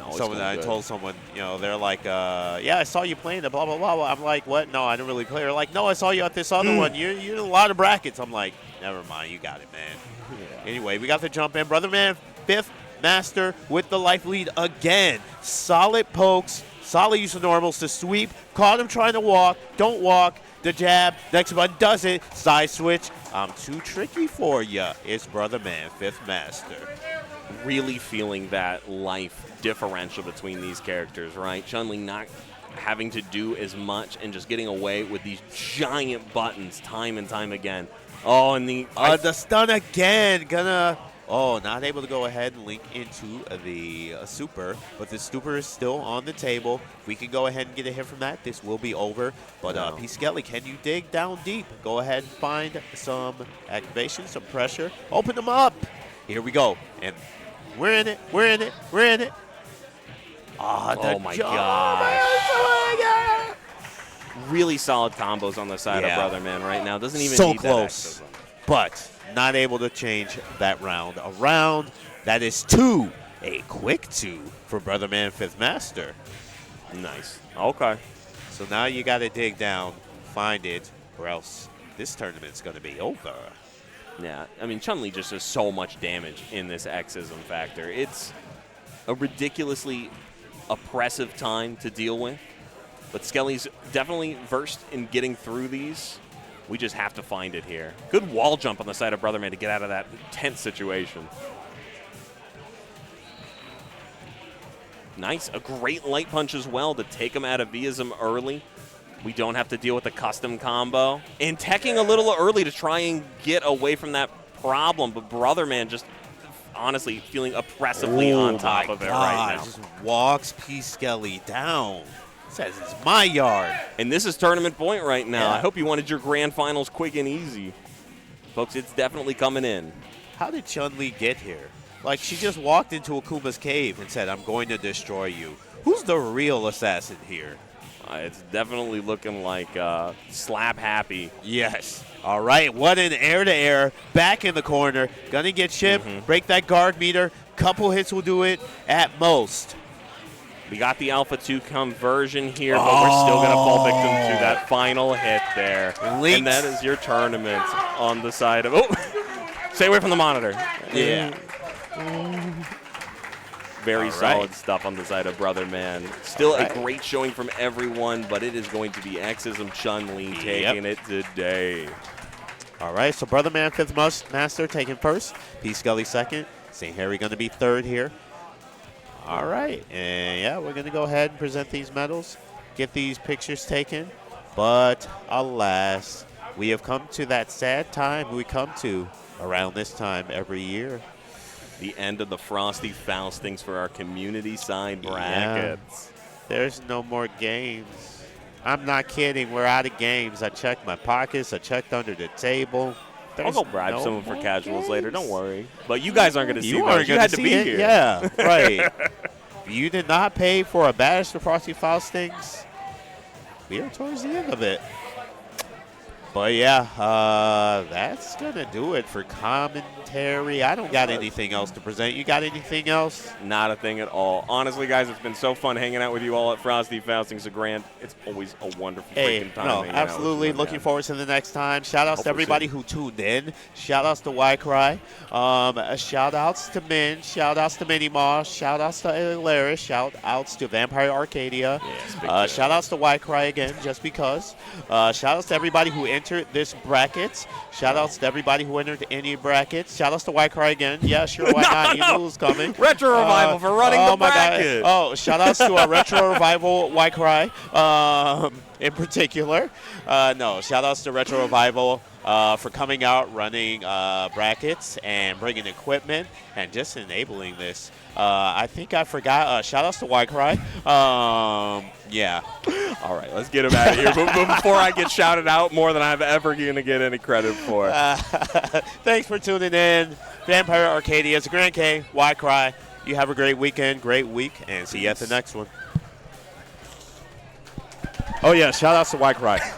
I told someone, they're like, yeah, I saw you playing the blah, blah, blah. I'm like, what? No, I don't really play. They're like, no, I saw you at this other one. You're in a lot of brackets. I'm like, never mind. You got it, man. Yeah. Anyway, we got the jump in. Brotherman, fifth master with the life lead again. Solid pokes, solid use of normals to sweep. Caught him trying to walk. Don't walk. The jab, next one does it. Side switch. I'm too tricky for ya. It's Brotherman, fifth master. Really feeling that life differential between these characters, right? Chun-Li not having to do as much and just getting away with these giant buttons time and time again. Oh, and the stun again. Not able to go ahead and link into the super, but the super is still on the table. We can go ahead and get a hit from that. This will be over. But P. Skelly, can you dig down deep? Go ahead and find some activation, some pressure. Open them up. Here we go. And we're in it. We're in it. We're in it. Oh, my gosh. Really solid combos on the side of Brotherman right now. Doesn't even need close. That but not able to change that round. A round that is 2. A quick 2 for Brotherman, fifth master. Nice. Okay. So now you got to dig down, find it, or else this tournament's going to be over. Yeah, I mean, Chun-Li just does so much damage in this Xism factor. It's a ridiculously oppressive time to deal with, but Skelly's definitely versed in getting through these. We just have to find it here. Good wall jump on the side of Brotherman to get out of that tense situation. Nice. A great light punch as well to take him out of Vism early. We don't have to deal with the custom combo. And teching a little early to try and get away from that problem, but Brotherman just honestly feeling oppressively on top of it right now. Just walks P. Skelly down. Says it's my yard. And this is tournament point right now. Yeah. I hope you wanted your grand finals quick and easy. Folks, it's definitely coming in. How did Chun-Li get here? Like, she just walked into Akuma's cave and said, I'm going to destroy you. Who's the real assassin here? It's definitely looking like Slap Happy. Yes. All right, what an air-to-air. Back in the corner. Gonna get chipped. Break that guard meter. Couple hits will do it at most. We got the Alpha 2 conversion here, but we're still going to fall victim to that final hit there. And that is your tournament on the side of... Oh! Stay away from the monitor. Yeah. All right, what an air-to-air. Back in the corner. Gonna get chipped. Break that guard meter. Couple hits will do it at most. We got the Alpha 2 conversion here, but we're still going to fall victim to that final hit there. Links. And that is your tournament on the side of... Oh! Very solid stuff on the side of Brother Man. Still a great showing from everyone, but it is going to be XISM Chun-Li taking it today. All right, so Brother Man, 5th Master, taking first. P. Scully second. St. Harry going to be third here. All right, and yeah, we're going to go ahead and present these medals, get these pictures taken. But alas, we have come to that sad time we come to around this time every year. The end of the Frosty Faustings for our community side brackets. Yeah, there's no more games. I'm not kidding. We're out of games. I checked my pockets. I checked under the table. I'll go bribe someone for casuals later. Don't worry. But you guys aren't going to see those. You had to be here. Yeah, right. You did not pay for a badge to Frosty Faustings. We are towards the end of it. But yeah, that's going to do it for commentary. I don't got anything else to present. You got anything else? Not a thing at all. Honestly, guys, it's been so fun hanging out with you all at Frosty Faustings XagrandK. It's always a wonderful freaking time. No, absolutely. Looking forward to the next time. Shout-outs to everybody who tuned in. Shout-outs to WyCry. Shout-outs to Min. Shout-outs to Minnie Moss. Shout-outs to Alaris. Shout-outs to Vampire Arcadia. Shout-outs to WyCry again, just because. Shout-outs to everybody who entered this bracket. Shout-outs to everybody who entered any brackets. Shout-outs to WyCry again. Yeah, sure, why not? You knew it was coming. Retro Revival for running the bracket. Oh, shout-outs to Retro Revival WyCry in particular. No, shout-outs to Retro Revival for coming out, running brackets, and bringing equipment, and just enabling this. I think I forgot. Shout-outs to WyCry. Yeah. All right, let's get him out of here. But before I get shouted out more than I'm ever going to get any credit for. Thanks for tuning in. Vampire Arcadia, XagrandK, WyCry. You have a great weekend, great week, and see you at the next one. Oh, yeah, shout-outs to WyCry.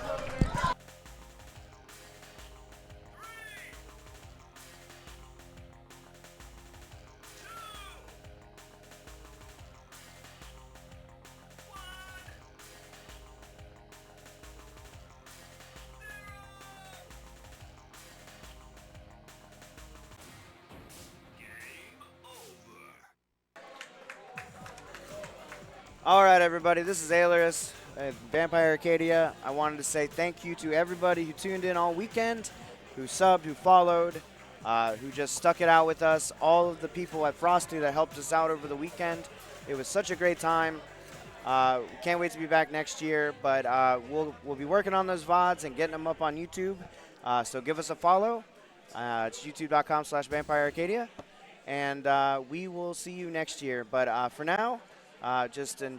All right, everybody, this is Alaris at Vampire Arcadia. I wanted to say thank you to everybody who tuned in all weekend, who subbed, who followed, who just stuck it out with us, all of the people at Frosty that helped us out over the weekend. It was such a great time. Can't wait to be back next year, but we'll be working on those VODs and getting them up on YouTube. So give us a follow. It's youtube.com/VampireArcadia. And we will see you next year. But for now, just enjoy.